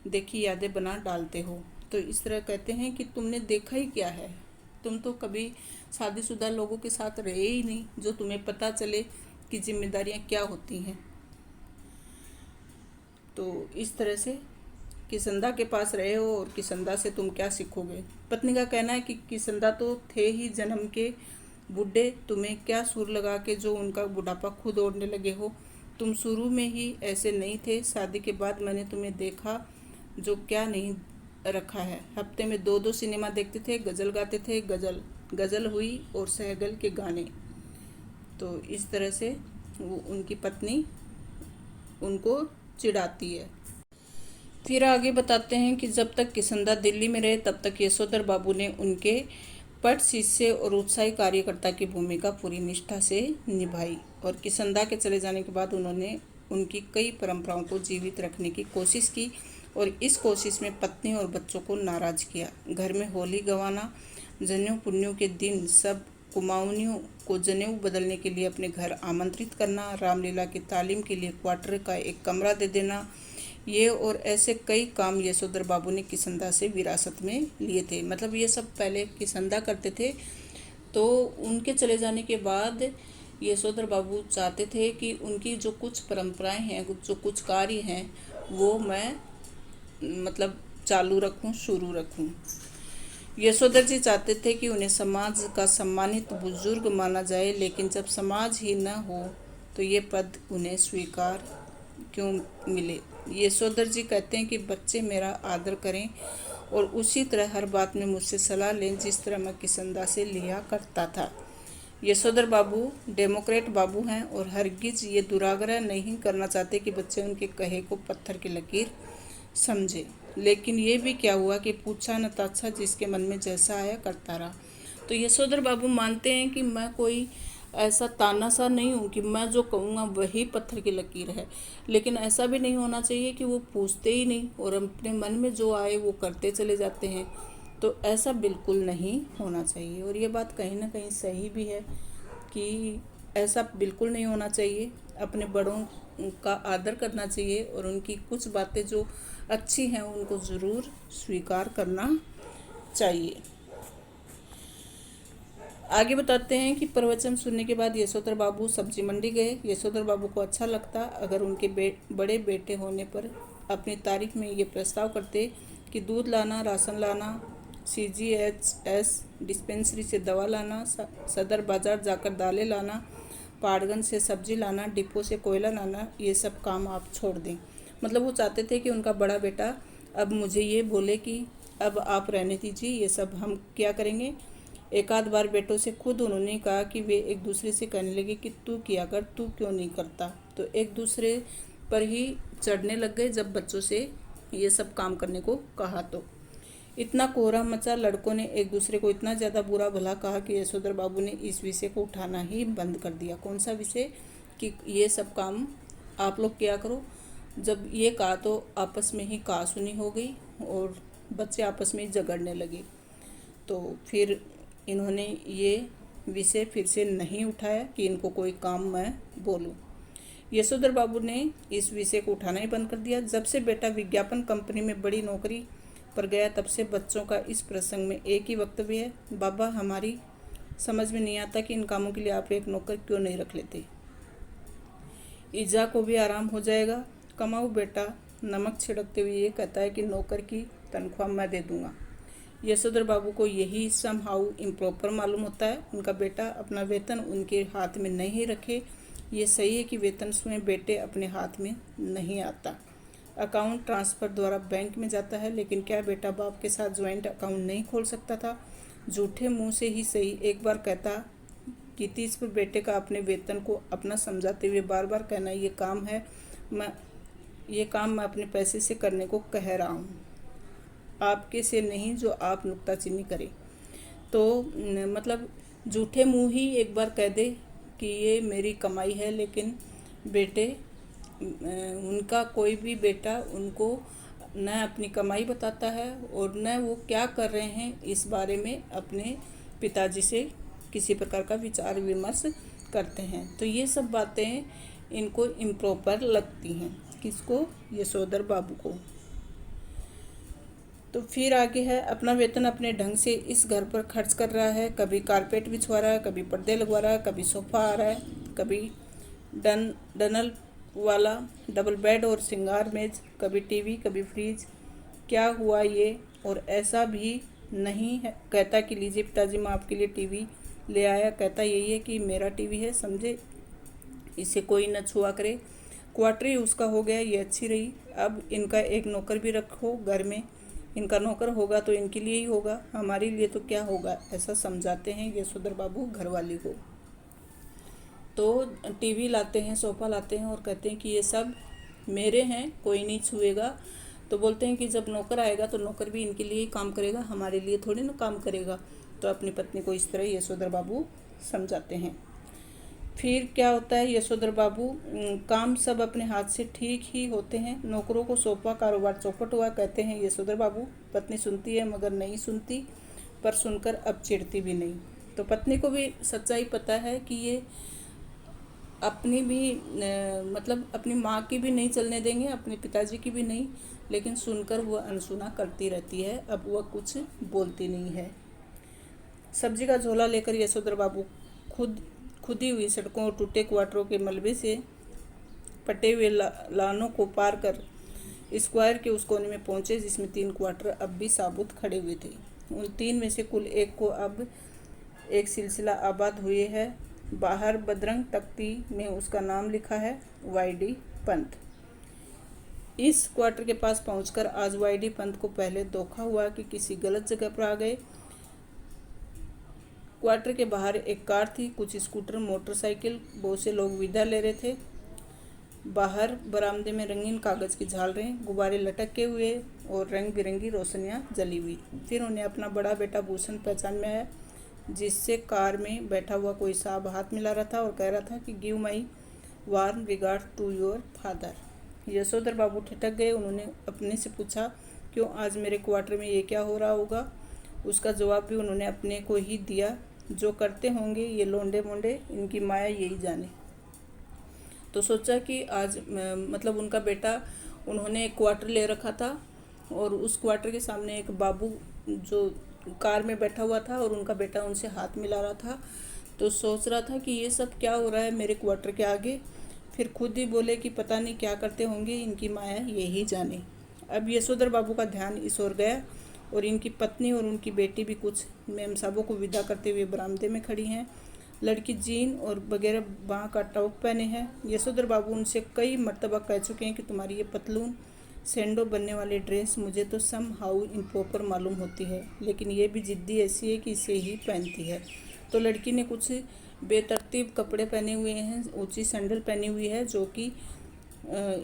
देखी यादें बना डालते हो। तो इस तरह कहते हैं कि तुमने देखा ही क्या है, तुम तो कभी शादीशुदा लोगों के साथ रहे ही नहीं जो तुम्हें पता चले कि जिम्मेदारियां क्या होती हैं। तो इस तरह से किसंदा के पास रहे हो और किसंदा से तुम क्या सीखोगे। पत्नी का कहना है कि किसंदा तो थे ही जन्म के बूढ़े, तुम्हें क्या सुर लगा के जो उनका बुढ़ापा खुद ओढ़ने लगे हो। तुम शुरू में ही ऐसे नहीं थे, शादी के बाद मैंने तुम्हें देखा जो क्या नहीं रखा है। हफ्ते में 2-2 सिनेमा देखते थे, गज़ल गाते थे, गज़ल हुई और सहगल के गाने। तो इस तरह से वो उनकी पत्नी उनको चिढ़ाती है। फिर आगे बताते हैं कि जब तक किसंदा दिल्ली में रहे तब तक यशोधर बाबू ने उनके पट शिष्य और उत्साही कार्यकर्ता की भूमिका पूरी निष्ठा से निभाई। और किसंदा के चले जाने के बाद उन्होंने उनकी कई परंपराओं को जीवित रखने की कोशिश की और इस कोशिश में पत्नी और बच्चों को नाराज किया। घर में होली गंवाना, जनेऊ पुन्नियों के दिन सब कुमाऊनियों को जनेऊ बदलने के लिए अपने घर आमंत्रित करना, रामलीला की तालीम के लिए क्वार्टर का एक कमरा दे देना, ये और ऐसे कई काम यशोधर बाबू ने किसंदा से विरासत में लिए थे। मतलब ये सब पहले किसंदा करते थे। तो उनके चले जाने के बाद यशोधर बाबू चाहते थे कि उनकी जो कुछ परंपराएं हैं, जो कुछ कार्य हैं, वो मैं मतलब चालू रखूं, शुरू रखूं। यशोधर जी चाहते थे कि उन्हें समाज का सम्मानित बुजुर्ग माना जाए, लेकिन जब समाज ही न हो तो ये पद उन्हें स्वीकार क्यों मिले। यशोधर जी कहते हैं कि बच्चे मेरा आदर करें और उसी तरह हर बात में मुझसे सलाह लें जिस तरह मैं किसंदा से लिया करता था। यशोधर बाबू डेमोक्रेट बाबू हैं और हरगिज ये दुराग्रह नहीं करना चाहते कि बच्चे उनके कहे को पत्थर की लकीर समझे। लेकिन ये भी क्या हुआ कि पूछा न ताछा, जिसके मन में जैसा आया करता रहा। तो यशोधर बाबू मानते हैं कि मैं कोई ऐसा तानाशाह नहीं हूँ कि मैं जो कहूँगा वही पत्थर की लकीर है, लेकिन ऐसा भी नहीं होना चाहिए कि वो पूछते ही नहीं और अपने मन में जो आए वो करते चले जाते हैं। तो ऐसा बिल्कुल नहीं होना चाहिए। और ये बात कहीं ना कहीं सही भी है कि ऐसा बिल्कुल नहीं होना चाहिए। अपने बड़ों का आदर करना चाहिए और उनकी कुछ बातें जो अच्छी हैं उनको ज़रूर स्वीकार करना चाहिए। आगे बताते हैं कि प्रवचन सुनने के बाद यशोधर बाबू सब्जी मंडी गए। यशोधर बाबू को अच्छा लगता अगर उनके बड़े बेटे होने पर अपनी तारीफ में ये प्रस्ताव करते कि दूध लाना, राशन लाना, CGHS डिस्पेंसरी से दवा लाना, सदर बाज़ार जाकर दालें लाना, पाड़गंज से सब्जी लाना, डिपो से कोयला लाना, ये सब काम आप छोड़ दें। मतलब वो चाहते थे कि उनका बड़ा बेटा अब मुझे ये बोले कि अब आप रहने दीजिए, ये सब हम क्या करेंगे। एक आध बार बेटों से खुद उन्होंने कहा कि वे एक दूसरे से कहने लगे कि तू किया कर, तू क्यों नहीं करता। तो एक दूसरे पर ही चढ़ने लग गए जब बच्चों से ये सब काम करने को कहा। तो इतना कोहराम मचा, लड़कों ने एक दूसरे को इतना ज़्यादा बुरा भला कहा कि यशोधर बाबू ने इस विषय को उठाना ही बंद कर दिया। कौन सा विषय? कि ये सब काम आप लोग क्या करो। जब ये कहा तो आपस में ही कहासुनी हो गई और बच्चे आपस में ही झगड़ने लगे। तो फिर इन्होंने ये विषय फिर से नहीं उठाया कि इनको कोई काम मैं बोलूं। यशोधर बाबू ने इस विषय को उठाना ही बंद कर दिया। जब से बेटा विज्ञापन कंपनी में बड़ी नौकरी पर गया, तब से बच्चों का इस प्रसंग में एक ही वक्तव्य है, बाबा हमारी समझ में नहीं आता कि इन कामों के लिए आप एक नौकर क्यों नहीं रख लेते, ईजा को भी आराम हो जाएगा। कमाऊ बेटा नमक छिड़कते हुए ये कहता है कि नौकर की तनख्वाह मैं दे दूंगा। यशोधर बाबू को यही सम हाउ इम्प्रॉपर मालूम होता है। उनका बेटा अपना वेतन उनके हाथ में नहीं रखे। ये सही है कि वेतन स्वयं बेटे अपने हाथ में नहीं आता, अकाउंट ट्रांसफ़र द्वारा बैंक में जाता है। लेकिन क्या बेटा बाप के साथ ज्वाइंट अकाउंट नहीं खोल सकता था? झूठे मुंह से ही सही एक बार कहता कि 30 पर बेटे का अपने वेतन को अपना समझाते हुए बार बार कहना, ये काम मैं अपने पैसे से करने को कह रहा हूँ, आपके से नहीं जो आप नुक्ताचीनी करें। तो मतलब झूठे मुंह ही एक बार कह दे कि ये मेरी कमाई है, लेकिन बेटे उनका कोई भी बेटा उनको न अपनी कमाई बताता है और न वो क्या कर रहे हैं इस बारे में अपने पिताजी से किसी प्रकार का विचार विमर्श करते हैं। तो ये सब बातें इनको इम्प्रॉपर लगती हैं। किसको? यशोधर बाबू को। तो फिर आगे है, अपना वेतन अपने ढंग से इस घर पर खर्च कर रहा है। कभी कारपेट बिछवा रहा है, कभी पर्दे लगवा रहा है, कभी सोफ़ा आ रहा है, कभी डनल वाला डबल बेड और श्रृंगार मेज, कभी टीवी, कभी फ्रिज। क्या हुआ ये? और ऐसा भी नहीं है कहता कि लीजिए पिताजी मैं आपके लिए टीवी ले आया। कहता यही है कि मेरा टीवी है, समझे, इसे कोई न छुआ करे। क्वार्टरी उसका हो गया, ये अच्छी रही। अब इनका एक नौकर भी रखो घर में, इनका नौकर होगा तो इनके लिए ही होगा, हमारे लिए तो क्या होगा, ऐसा समझाते हैं यशोधर बाबू घरवाली को। तो टीवी लाते हैं, सोफ़ा लाते हैं और कहते हैं कि ये सब मेरे हैं, कोई नहीं छुएगा। तो बोलते हैं कि जब नौकर आएगा तो नौकर भी इनके लिए ही काम करेगा, हमारे लिए थोड़ी ना काम करेगा। तो अपनी पत्नी को इस तरह यशोधर बाबू समझाते हैं। फिर क्या होता है, यशोधर बाबू काम सब अपने हाथ से ठीक ही होते हैं, नौकरों को सौंपा, कारोबार चौपट हुआ। कहते हैं यशोधर बाबू, पत्नी सुनती है मगर नहीं सुनती, पर सुनकर अब चिढ़ती भी नहीं। तो पत्नी को भी सच्चाई पता है कि ये अपनी भी मतलब अपनी माँ की भी नहीं चलने देंगे, अपने पिताजी की भी नहीं, लेकिन सुनकर वह अनसुना करती रहती है। अब वह कुछ बोलती नहीं है। सब्जी का झोला लेकर यशोधर बाबू खुदी हुई सड़कों और टूटे क्वार्टरों के मलबे से पटे हुए लानों को पार कर स्क्वायर के उस कोने में पहुंचे जिसमें 3 क्वार्टर अब भी साबुत खड़े हुए थे। उन 3 में से कुल एक को अब एक सिलसिला आबाद हुए है। बाहर बदरंग तख्ती में उसका नाम लिखा है, वाईडी पंत। इस क्वार्टर के पास पहुंचकर आज वाईडी पंत को पहले धोखा हुआ कि किसी गलत जगह पर आ गए। क्वार्टर के बाहर एक कार थी, कुछ स्कूटर, मोटरसाइकिल, बहुत से लोग विदा ले रहे थे। बाहर बरामदे में रंगीन कागज़ की झालरें, गुब्बारे लटके हुए और रंग बिरंगी रोशनियां जली हुई। फिर उन्हें अपना बड़ा बेटा भूषण पहचान में आया, जिससे कार में बैठा हुआ कोई साहब हाथ मिला रहा था और कह रहा था कि give my warm regard to your father. Yashodhar babu ठिठक गए। उन्होंने अपने से पूछा, क्यों आज मेरे क्वार्टर में ये क्या हो रहा होगा? उसका जवाब भी उन्होंने अपने को ही दिया, जो करते होंगे ये लोंडे मोंडे, इनकी माया यही जाने। तो सोचा कि आज मतलब उनका बेटा, उन्होंने एक क्वार्टर ले रखा था और उस क्वार्टर के सामने एक बाबू जो कार में बैठा हुआ था और उनका बेटा उनसे हाथ मिला रहा था। तो सोच रहा था कि ये सब क्या हो रहा है मेरे क्वार्टर के आगे। फिर खुद ही बोले कि पता नहीं क्या करते होंगे, इनकी माया यही जाने। अब यशोधर बाबू का ध्यान इस ओर गया और इनकी पत्नी और उनकी बेटी भी कुछ मेम साहबों को विदा करते हुए बरामदे में खड़ी हैं। लड़की जीन और वगैरह बाँ का टॉप पहने हैं। यशोधर बाबू उनसे कई मर्तबा कह चुके हैं कि तुम्हारी ये पतलून सेंडो बनने वाली ड्रेस मुझे तो सम हाउ इम्प्रॉपर मालूम होती है, लेकिन ये भी ज़िद्दी ऐसी है कि इसे ही पहनती है। तो लड़की ने कुछ बेतरतीब कपड़े पहने हुए हैं, ऊंची सैंडल पहनी हुई है, जो कि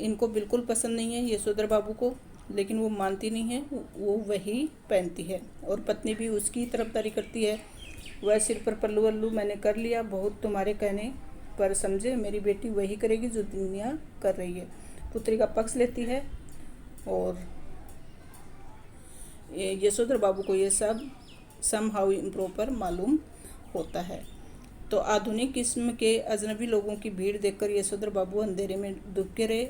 इनको बिल्कुल पसंद नहीं है यशोधर बाबू को। लेकिन वो मानती नहीं है, वो वही पहनती है और पत्नी भी उसकी तरफदारी करती है। वह सिर पर पल्लू वल्लू मैंने कर लिया, बहुत तुम्हारे कहने पर समझे, मेरी बेटी वही करेगी जो दुनिया कर रही है। पुत्री का पक्ष लेती है और यशोधर बाबू को ये सब समहाउ इम्प्रॉपर मालूम होता है। तो आधुनिक किस्म के अजनबी लोगों की भीड़ देखकर यशोधर बाबू अंधेरे में डूबके रहे।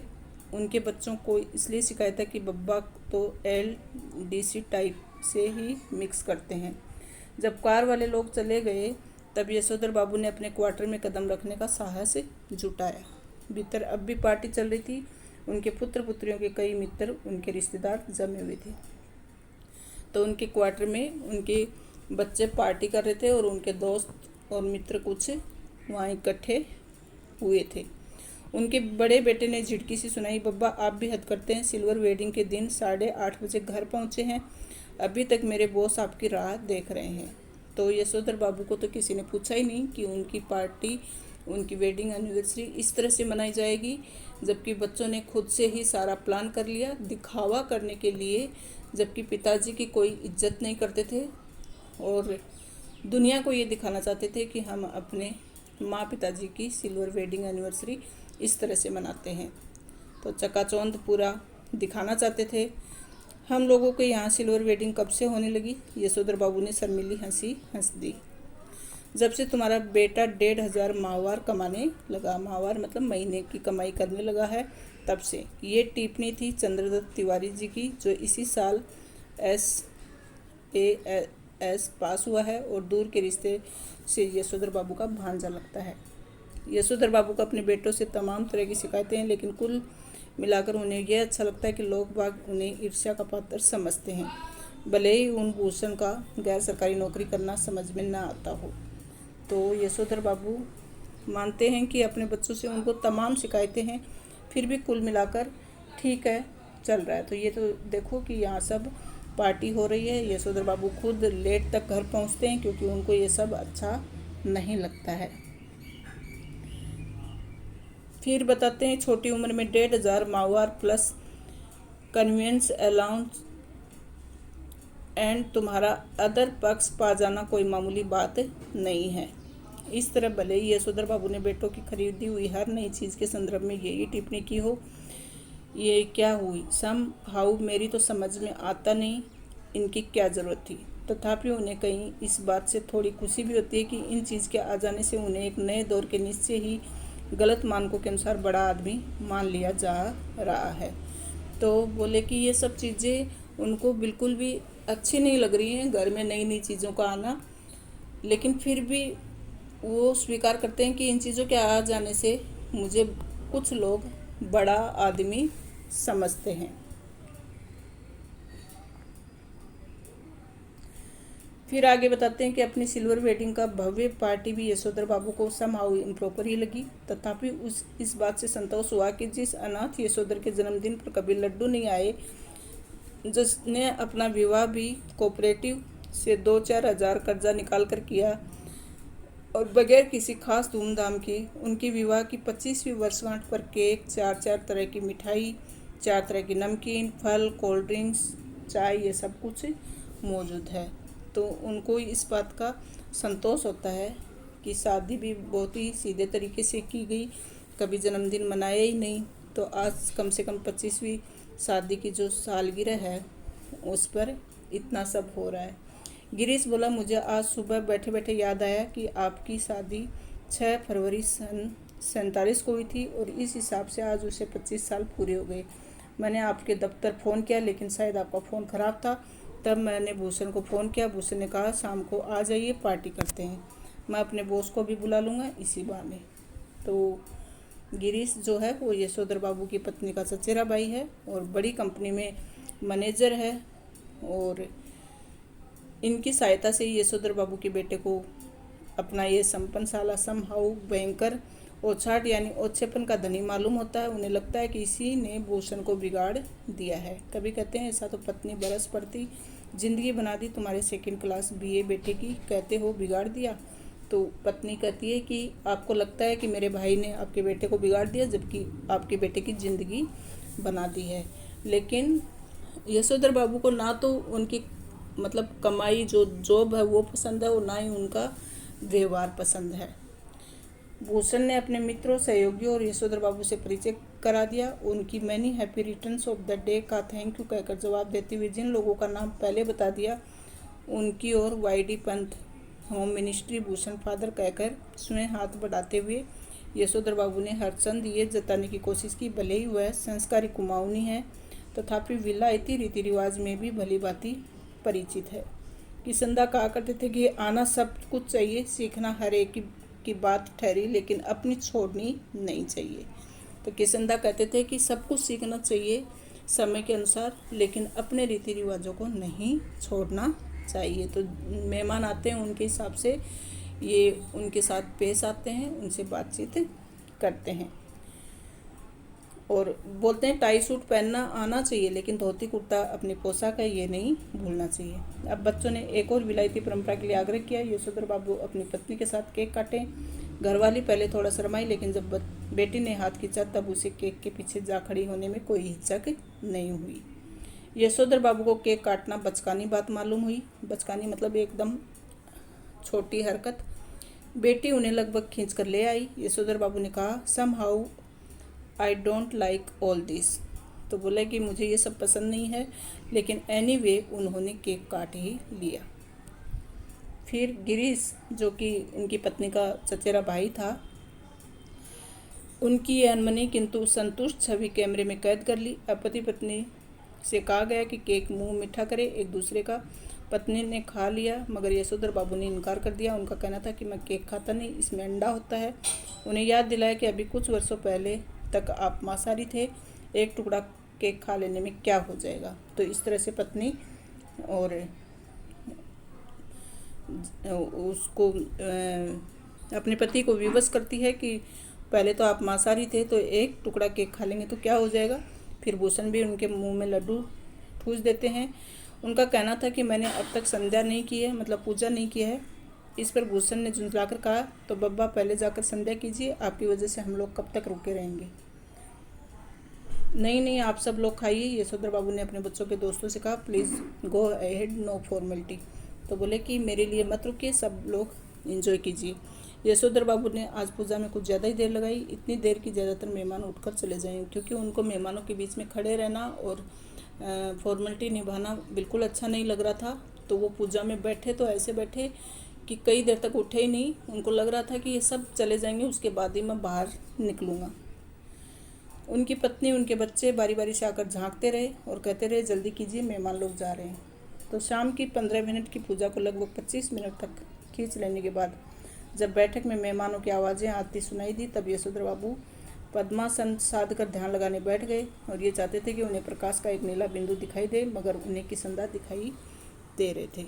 उनके बच्चों को इसलिए शिकायत है कि बब्बा तो LDC टाइप से ही मिक्स करते हैं। जब कार वाले लोग चले गए तब यशोधर बाबू ने अपने क्वार्टर में कदम रखने का साहस जुटाया। भीतर अब भी पार्टी चल रही थी। उनके पुत्र पुत्रियों के कई मित्र, उनके रिश्तेदार जमे हुए थे। तो उनके क्वार्टर में उनके बच्चे पार्टी कर रहे थे और उनके दोस्त और मित्र कुछ वहाँ इकट्ठे हुए थे। उनके बड़े बेटे ने झिड़की सी सुनाई, बब्बा आप भी हद करते हैं, सिल्वर वेडिंग के दिन 8:30 बजे घर पहुँचे हैं, अभी तक मेरे बॉस आपकी राह देख रहे हैं। तो यशोधर बाबू को तो किसी ने पूछा ही नहीं कि उनकी पार्टी, उनकी वेडिंग एनिवर्सरी इस तरह से मनाई जाएगी, जबकि बच्चों ने खुद से ही सारा प्लान कर लिया दिखावा करने के लिए। जबकि पिताजी की कोई इज्जत नहीं करते थे और दुनिया को ये दिखाना चाहते थे कि हम अपने माँ पिताजी की सिल्वर वेडिंग एनिवर्सरी इस तरह से मनाते हैं। तो चकाचौंध पूरा दिखाना चाहते थे। हम लोगों के यहाँ सिल्वर वेडिंग कब से होने लगी? यशोधर बाबू ने शर्मीली हंसी हंस दी। जब से तुम्हारा बेटा 1,500 माहवार कमाने लगा, माहवार मतलब महीने की कमाई करने लगा है, तब से। ये टिप्पणी थी चंद्रदत्त तिवारी जी की, जो इसी साल SAS पास हुआ है और दूर के रिश्ते से यशोधर बाबू का भांजा लगता है। यशोधर बाबू को अपने बेटों से तमाम तरह की शिकायतें हैं, लेकिन कुल मिलाकर उन्हें यह अच्छा लगता है कि लोग बाग उन्हें ईर्ष्या का पात्र समझते हैं, भले ही उन भूषण का गैर सरकारी नौकरी करना समझ में ना आता हो। तो यशोधर बाबू मानते हैं कि अपने बच्चों से उनको तमाम शिकायतें हैं, फिर भी कुल मिलाकर ठीक है, चल रहा है। तो ये तो देखो कि यहाँ सब पार्टी हो रही है। यशोधर बाबू खुद लेट तक घर पहुँचते हैं क्योंकि उनको ये सब अच्छा नहीं लगता है। फिर बताते हैं, छोटी उम्र में 1,500 माहवार प्लस कन्वेंस अलाउंस एंड तुम्हारा अदर पक्ष पा जाना कोई मामूली बात नहीं है। इस तरह भले ही यशोधर बाबू ने बेटों की खरीदी हुई हर नई चीज़ के संदर्भ में यही टिप्पणी की हो, ये क्या हुई, सम हाउ मेरी तो समझ में आता नहीं, इनकी क्या ज़रूरत थी। तथापि उन्हें कहीं इस बात से थोड़ी खुशी भी होती है कि इन चीज़ के आ जाने से उन्हें एक नए दौर के निश्चय ही गलत मानकों के अनुसार बड़ा आदमी मान लिया जा रहा है। तो बोले कि ये सब चीज़ें उनको बिल्कुल भी अच्छी नहीं लग रही हैं, घर में नई नई चीज़ों का आना, लेकिन फिर भी वो स्वीकार करते हैं कि इन चीज़ों के आ जाने से मुझे कुछ लोग बड़ा आदमी समझते हैं। फिर आगे बताते हैं कि अपनी सिल्वर वेडिंग का भव्य पार्टी भी यशोधर बाबू को समहाउ इम्प्रॉपर ही लगी। तथापि इस बात से संतोष हुआ कि जिस अनाथ यशोधर के जन्मदिन पर कभी लड्डू नहीं आए, जिसने अपना विवाह भी कोऑपरेटिव से 2-4 हज़ार कर्जा निकाल कर किया और बगैर किसी खास धूमधाम के, उनकी विवाह की 25वीं वर्षगांठ पर केक, 4 तरह की मिठाई, 4 तरह की नमकीन, फल, कोल्ड ड्रिंक्स, चाय, ये सब कुछ मौजूद है। तो उनको इस बात का संतोष होता है कि शादी भी बहुत ही सीधे तरीके से की गई, कभी जन्मदिन मनाया ही नहीं। तो आज कम से कम 25वीं शादी की जो सालगिरह है उस पर इतना सब हो रहा है। गिरीश बोला, मुझे आज सुबह बैठे बैठे याद आया कि आपकी शादी 6 फरवरी सन 47 को हुई थी और इस हिसाब से आज उसे 25 साल पूरे हो गए। मैंने आपके दफ्तर फ़ोन किया, लेकिन शायद आपका फ़ोन ख़राब था। तब मैंने भूषण को फ़ोन किया। भूषण ने कहा शाम को आ जाइए, पार्टी करते हैं। मैं अपने बॉस को भी बुला लूँगा इसी बहाने। तो गिरीश जो है वो यशोधर बाबू की पत्नी का चचेरा भाई है और बड़ी कंपनी में मैनेजर है और इनकी सहायता से यशोधर बाबू के बेटे को अपना ये संपन्नशाला समहाउ भयंकर ओछाट यानी ओछेपन का धनी मालूम होता है। उन्हें लगता है कि इसी ने भूषण को बिगाड़ दिया है। कभी कहते हैं ऐसा तो पत्नी बरस पड़ती ज़िंदगी बना दी तुम्हारे 2nd क्लास BA बेटे की, कहते हो बिगाड़ दिया। तो पत्नी कहती है कि आपको लगता है कि मेरे भाई ने आपके बेटे को बिगाड़ दिया, जबकि आपके बेटे की ज़िंदगी बना दी है। लेकिन यशोधर बाबू को ना तो उनकी मतलब कमाई जो जॉब है वो पसंद है और ना ही उनका व्यवहार पसंद है। भूषण ने अपने मित्रों, सहयोगियों और यशोधर बाबू से परिचय करा दिया। उनकी many happy returns of the day का थैंक यू कहकर जवाब देते हुए जिन लोगों का नाम पहले बता दिया उनकी ओर YD Pant home ministry Bhushan father कहकर स्वयं हाथ बढ़ाते हुए यशोधर बाबू ने हरचंद ये जताने की कोशिश की भले ही वह संस्कारी कुमाऊनी है तथापि विलायती रीति रिवाज में भी भली भांति परिचित है। किसंदा कहा करते थे कि आना सब कुछ चाहिए, सीखना हर एक की बात ठहरी लेकिन अपनी छोड़नी नहीं चाहिए। तो किसंदा कहते थे कि सब कुछ सीखना चाहिए समय के अनुसार लेकिन अपने रीति रिवाजों को नहीं छोड़ना चाहिए। तो मेहमान आते हैं उनके हिसाब से ये उनके साथ पेश आते हैं, उनसे बातचीत करते हैं और बोलते हैं टाई सूट पहनना आना चाहिए लेकिन धोती कुर्ता अपनी पोशाक है ये नहीं भूलना चाहिए। अब बच्चों ने एक और विलायती परंपरा के लिए आग्रह किया। यशोधर बाबू अपनी पत्नी के साथ केक काटें। घरवाली पहले थोड़ा शर्माई लेकिन जब बेटी ने हाथ खींचा तब उसे केक के पीछे जा खड़ी होने में कोई हिचक नहीं हुई। यशोधर बाबू को केक काटना बचकानी बात मालूम हुई। बचकानी मतलब एकदम छोटी हरकत। बेटी उन्हें लगभग खींच कर ले आई। यशोधर बाबू ने कहा somehow I don't like all this. तो बोला कि मुझे ये सब पसंद नहीं है लेकिन एनीवे उन्होंने केक काट ही लिया। फिर गिरीश जो कि उनकी पत्नी का चचेरा भाई था उनकी ये अनमनी किंतु संतुष्ट छवि कैमरे में कैद कर ली। अब पति पत्नी से कहा गया कि केक मुंह मीठा करे एक दूसरे का। पत्नी ने खा लिया मगर यशोधर बाबू ने इनकार कर दिया। उनका कहना था कि मैं केक खाता नहीं, इसमें अंडा होता है। उन्हें याद दिलाया कि अभी कुछ वर्षों पहले तक आप मांसाहारी थे, एक टुकड़ा केक खा लेने में क्या हो जाएगा। तो इस तरह से पत्नी और उसको अपने पति को विवश करती है कि पहले तो आप मांसाहारी थे तो एक टुकड़ा केक खा लेंगे तो क्या हो जाएगा। फिर भूषण भी उनके मुंह में लड्डू ठूस देते हैं। उनका कहना था कि मैंने अब तक संध्या नहीं की है मतलब पूजा नहीं की है। इस पर भूषण ने झुंझलाकर कहा तो बब्बा पहले जाकर संध्या कीजिए, आपकी वजह से हम लोग कब तक रुके रहेंगे। नहीं आप सब लोग खाइए। यशोधर बाबू ने अपने बच्चों के दोस्तों से कहा please go ahead, no formality. तो बोले कि मेरे लिए मत रुकिए, सब लोग एंजॉय कीजिए। यशोधर बाबू ने आज पूजा में कुछ ज़्यादा ही देर लगाई, इतनी देर कि ज़्यादातर मेहमान उठकर चले जाएं क्योंकि उनको मेहमानों के बीच में खड़े रहना और फॉर्मेलिटी निभाना बिल्कुल अच्छा नहीं लग रहा था। तो वो पूजा में बैठे तो ऐसे बैठे कि कई देर तक उठे ही नहीं। उनको लग रहा था कि ये सब चले जाएंगे उसके बाद ही मैं बाहर निकलूँगा। उनकी पत्नी उनके बच्चे बारी बारी से आकर झांकते रहे और कहते रहे जल्दी कीजिए मेहमान लोग जा रहे हैं। तो शाम की 15 मिनट की पूजा को लगभग 25 मिनट तक खींच लेने के बाद जब बैठक में मेहमानों की आवाज़ें आती सुनाई दी तब यशोधर बाबू पद्मासन साध कर ध्यान लगाने बैठ गए और ये चाहते थे कि उन्हें प्रकाश का एक नीला बिंदु दिखाई दे मगर उन्हें किसंदा दिखाई दे रहे थे।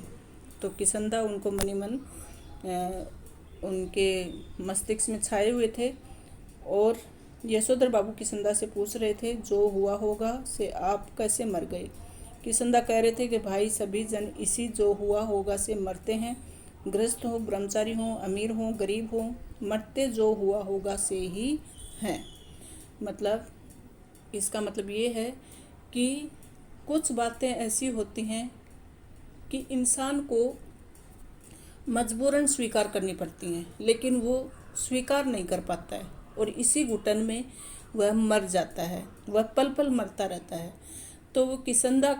तो किसंदा उनको मनी मन उनके मस्तिष्क में छाए हुए थे और यशोधर बाबू किसंदा से पूछ रहे थे जो हुआ होगा से आप कैसे मर गए। किसंदा कह रहे थे कि भाई सभी जन इसी जो हुआ होगा से मरते हैं, गृहस्थ हो, ब्रह्मचारी हो, अमीर हो, गरीब हो, मरते जो हुआ होगा से ही हैं। मतलब इसका मतलब ये है कि कुछ बातें ऐसी होती हैं कि इंसान को मजबूरन स्वीकार करनी पड़ती हैं लेकिन वो स्वीकार नहीं कर पाता है और इसी घुटन में वह मर जाता है, वह पल पल मरता रहता है। तो वो किसंदा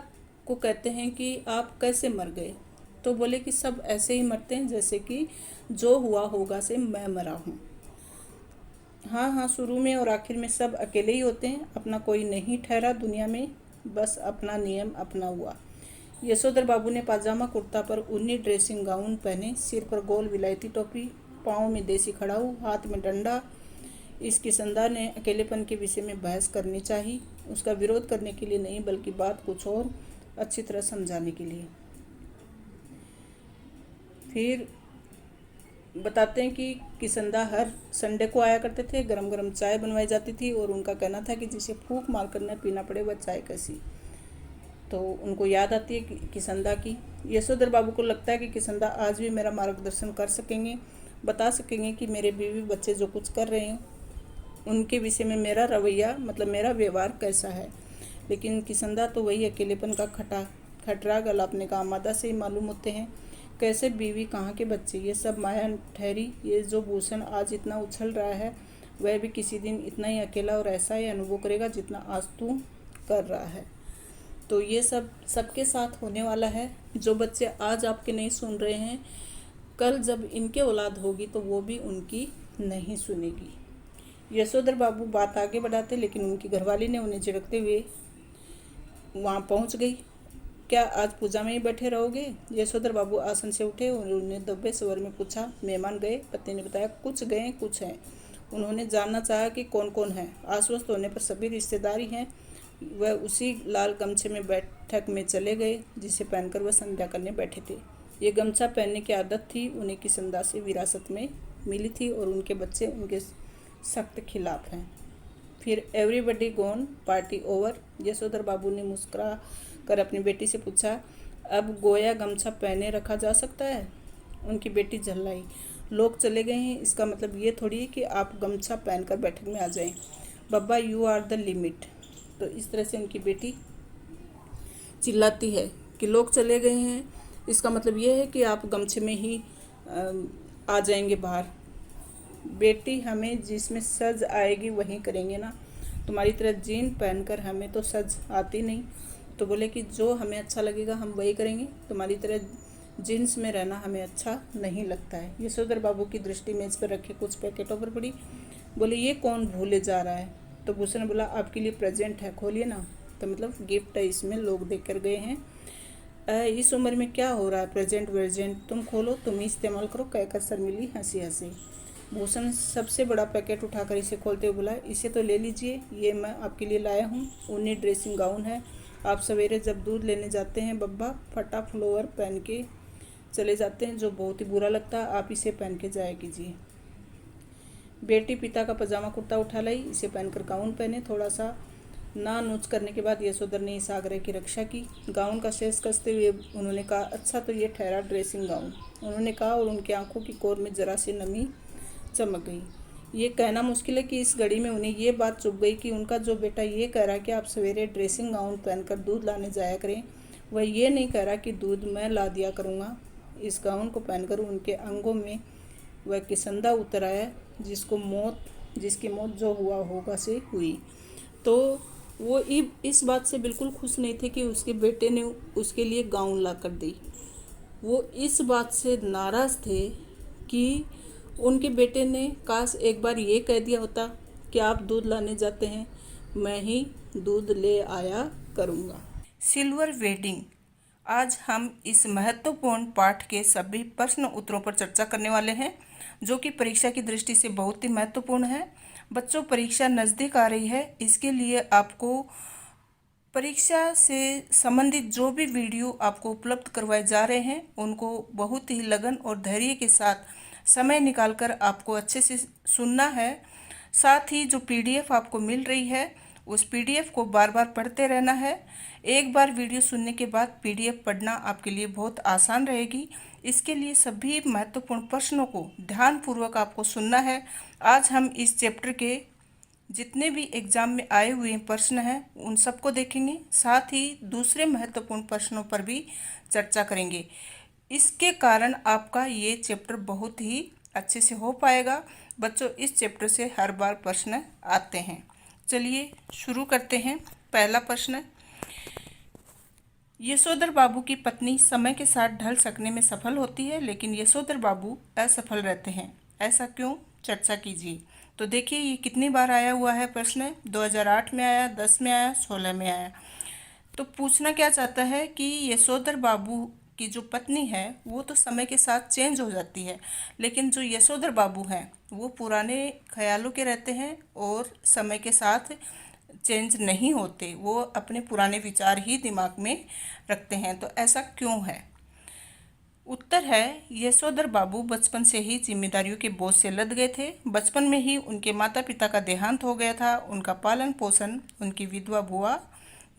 को कहते हैं कि आप कैसे मर गए। तो बोले कि सब ऐसे ही मरते हैं जैसे कि जो हुआ होगा से मैं मरा हूँ। हाँ शुरू में और आखिर में सब अकेले ही होते हैं, अपना कोई नहीं ठहरा दुनिया में, बस अपना नियम अपना हुआ। यशोधर बाबू ने पाजामा कुर्ता पर ऊनी ड्रेसिंग गाउन पहने, सिर पर गोल विलायती टोपी, पाँव में देसी खड़ाऊ, हाथ में डंडा। इस किसंदा ने अकेलेपन के विषय में बहस करनी चाहिए, उसका विरोध करने के लिए नहीं बल्कि बात कुछ और अच्छी तरह समझाने के लिए। फिर बताते हैं कि किसंदा हर संडे को आया करते थे, गरम गरम चाय बनवाई जाती थी और उनका कहना था कि जिसे फूंक मार कर न पीना पड़े वह चाय कैसी। तो उनको याद आती है किसंदा की। यशोधर बाबू को लगता है कि किसंदा आज भी मेरा मार्गदर्शन कर सकेंगे, बता सकेंगे कि मेरे बीवी बच्चे जो कुछ कर रहे हैं उनके विषय में मेरा रवैया मतलब मेरा व्यवहार कैसा है। लेकिन किसंदा तो वही अकेलेपन का खटरा गला अपने का आमादा से ही मालूम होते हैं। कैसे बीवी, कहाँ के बच्चे, ये सब माया ठहरी। ये जो भूषण आज इतना उछल रहा है वह भी किसी दिन इतना ही अकेला और ऐसा ही अनुभव करेगा जितना आज तू कर रहा है। तो ये सब सबके साथ होने वाला है। जो बच्चे आज आपके नहीं सुन रहे हैं, कल जब इनके औलाद होगी तो वो भी उनकी नहीं सुनेगी। यशोधर बाबू बात आगे बढ़ाते, लेकिन उनकी घरवाली ने उन्हें झिड़कते हुए वहाँ पहुँच गई। क्या आज पूजा में ही बैठे रहोगे? यशोधर बाबू आसन से उठे और उन्हें दबे स्वर में पूछा। मेहमान गए? पत्नी ने बताया, कुछ गए कुछ हैं। उन्होंने जानना चाहा कि कौन कौन है। आश्वस्त होने पर सभी रिश्तेदारी हैं। वह उसी लाल गमछे में बैठक में चले गए जिसे पहनकर वह संध्या करने बैठे थे। ये गमछा पहनने की आदत थी उन्हें किसंदा से विरासत में मिली थी और उनके बच्चे उनके सख्त खिलाफ हैं। फिर everybody gone, party over. Yashodhar babu ने मुस्कुरा कर अपनी बेटी से पूछा, अब गोया गमछा पहने रखा जा सकता है? उनकी बेटी झल्लाई, लोग चले गए हैं इसका मतलब ये थोड़ी है कि आप गमछा पहनकर बैठक में आ जाएं। बब्बा, यू आर द लिमिट। तो इस तरह से उनकी बेटी चिल्लाती है कि लोग चले गए हैं, इसका मतलब ये है कि आप गमछे में ही आ जाएंगे बाहर। बेटी, हमें जिसमें सज आएगी वही करेंगे ना, तुम्हारी तरह जीन पहनकर हमें तो सज आती नहीं। तो बोले कि जो हमें अच्छा लगेगा हम वही करेंगे, तुम्हारी तरह जीन्स में रहना हमें अच्छा नहीं लगता है। यशोधर बाबू की दृष्टि मेज पर रखे कुछ पैकेटों पर पड़ी। बोले, ये कौन भूले जा रहा है? तो भूषण बोला, आपके लिए प्रेजेंट है, खोलिए ना। तो मतलब गिफ्ट है, इसमें लोग देख कर गए हैं। इस उम्र में क्या हो रहा है प्रेजेंट वर्जेंट, तुम खोलो, तुम ही इस्तेमाल करो, कहकर शर्मिली हंसी हंसी। भूषण सबसे बड़ा पैकेट उठाकर इसे खोलते हुए बोला, इसे तो ले लीजिए, ये मैं आपके लिए लाया हूँ। ऊनी ड्रेसिंग गाउन है। आप सवेरे जब दूध लेने जाते हैं बब्बा, फटा फ्लोवर पहन के चले जाते हैं जो बहुत ही बुरा लगता है, आप इसे पहन के जाया कीजिए। बेटी पिता का पजामा कुर्ता उठा लाई, इसे पहनकर गाउन पहने। थोड़ा सा ना नोच करने के बाद यशोधर ने इस आग्रह की रक्षा की। गाउन का शेष कसते हुए उन्होंने कहा, अच्छा तो ये ठहरा ड्रेसिंग गाउन, उन्होंने कहा और उनकी आंखों की कोर में जरा सी नमी चमक गई। ये कहना मुश्किल है कि इस घड़ी में उन्हें ये बात चुभ गई कि उनका जो बेटा ये कह रहा है कि आप सवेरे ड्रेसिंग गाउन पहनकर दूध लाने जाया करें, वह ये नहीं कह रहा कि दूध मैं ला दिया करूँगा। इस गाउन को पहनकर उनके अंगों में वह किसंदा उतर आया जिसकी मौत जो हुआ होगा से हुई। तो वो इस बात से बिल्कुल खुश नहीं थे कि उसके बेटे ने उसके लिए गाउन ला कर दी। वो इस बात से नाराज़ थे कि उनके बेटे ने काश एक बार ये कह दिया होता कि आप दूध लाने जाते हैं, मैं ही दूध ले आया करूँगा। Silver wedding. आज हम इस महत्वपूर्ण पाठ के सभी प्रश्न उत्तरों पर चर्चा करने वाले हैं जो कि परीक्षा की दृष्टि से बहुत ही महत्वपूर्ण है। बच्चों, परीक्षा नज़दीक आ रही है, इसके लिए आपको परीक्षा से संबंधित जो भी वीडियो आपको उपलब्ध करवाए जा रहे हैं उनको बहुत ही लगन और धैर्य के साथ समय निकालकर आपको अच्छे से सुनना है। साथ ही जो पीडीएफ आपको मिल रही है उस पीडीएफ को बार बार पढ़ते रहना है। एक बार वीडियो सुनने के बाद पीडीएफ पढ़ना आपके लिए बहुत आसान रहेगी। इसके लिए सभी महत्वपूर्ण प्रश्नों को ध्यानपूर्वक आपको सुनना है। आज हम इस चैप्टर के जितने भी एग्जाम में आए हुए प्रश्न हैं उन सबको देखेंगे, साथ ही दूसरे महत्वपूर्ण प्रश्नों पर भी चर्चा करेंगे। इसके कारण आपका ये चैप्टर बहुत ही अच्छे से हो पाएगा। बच्चों, इस चैप्टर से हर बार प्रश्न आते हैं। चलिए शुरू करते हैं। पहला प्रश्न, यशोधर बाबू की पत्नी समय के साथ ढल सकने में सफल होती है लेकिन यशोधर बाबू असफल रहते हैं, ऐसा क्यों? चर्चा कीजिए। तो देखिए ये कितनी बार आया हुआ है प्रश्न। 2008 में आया, 10 में आया, 16 में आया। तो पूछना क्या चाहता है कि यशोधर बाबू की जो पत्नी है वो तो समय के साथ चेंज हो जाती है, लेकिन जो यशोधर बाबू हैं वो पुराने ख्यालों के रहते हैं और समय के साथ चेंज नहीं होते, वो अपने पुराने विचार ही दिमाग में रखते हैं। तो ऐसा क्यों है? उत्तर है, यशोधर बाबू बचपन से ही जिम्मेदारियों के बोझ से लद गए थे। बचपन में ही उनके माता पिता का देहांत हो गया था। उनका पालन पोषण उनकी विधवा बुआ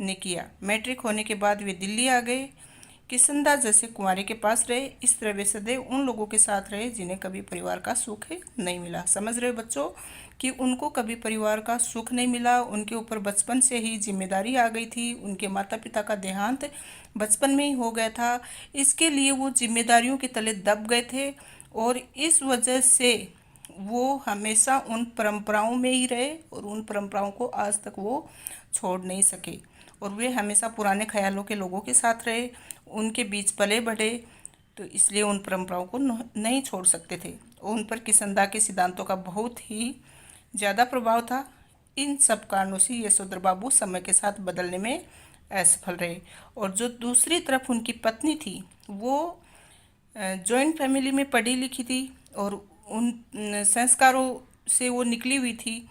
ने किया। मैट्रिक होने के बाद वे दिल्ली आ गए। किसंदा जैसे कुंवारे के पास रहे। इस तरह वे सदैव उन लोगों के साथ रहे जिन्हें कभी परिवार का सुख नहीं मिला। समझ रहे हो बच्चों, कि उनको कभी परिवार का सुख नहीं मिला। उनके ऊपर बचपन से ही जिम्मेदारी आ गई थी, उनके माता पिता का देहांत बचपन में ही हो गया था। इसके लिए वो जिम्मेदारियों के तले दब गए थे और इस वजह से वो हमेशा उन परंपराओं में ही रहे और उन परंपराओं को आज तक वो छोड़ नहीं सके और वे हमेशा पुराने ख्यालों के लोगों के साथ रहे, उनके बीच पले बढ़े, तो इसलिए उन परंपराओं को नहीं छोड़ सकते थे। उन पर किसनदा के सिद्धांतों का बहुत ही ज़्यादा प्रभाव था। इन सब कारणों से यशोधर बाबू समय के साथ बदलने में असफल रहे। और जो दूसरी तरफ उनकी पत्नी थी वो जॉइंट फैमिली में पढ़ी लिखी थी और उन संस्कारों से वो निकली हुई थी।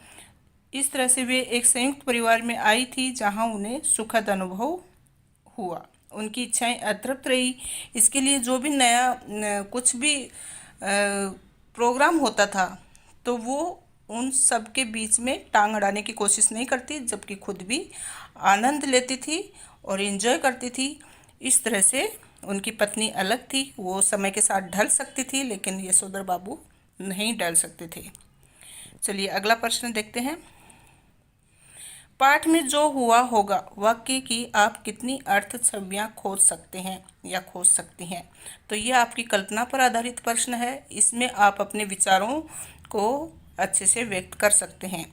इस तरह से वे एक संयुक्त परिवार में आई थी जहां उन्हें सुखद अनुभव हुआ। उनकी इच्छाएं अतृप्त रही। इसके लिए जो भी नया कुछ भी प्रोग्राम होता था तो वो उन सब के बीच में टांग अड़ाने की कोशिश नहीं करती, जबकि खुद भी आनंद लेती थी और एंजॉय करती थी। इस तरह से उनकी पत्नी अलग थी, वो समय के साथ ढल सकती थी, लेकिन यशोधर बाबू नहीं ढल सकते थे। चलिए अगला प्रश्न देखते हैं। पाठ में जो हुआ होगा वाक्य की आप कितनी अर्थ छवियां खोज सकते हैं या खोज सकती हैं? तो ये आपकी कल्पना पर आधारित प्रश्न है। इसमें आप अपने विचारों को अच्छे से व्यक्त कर सकते हैं।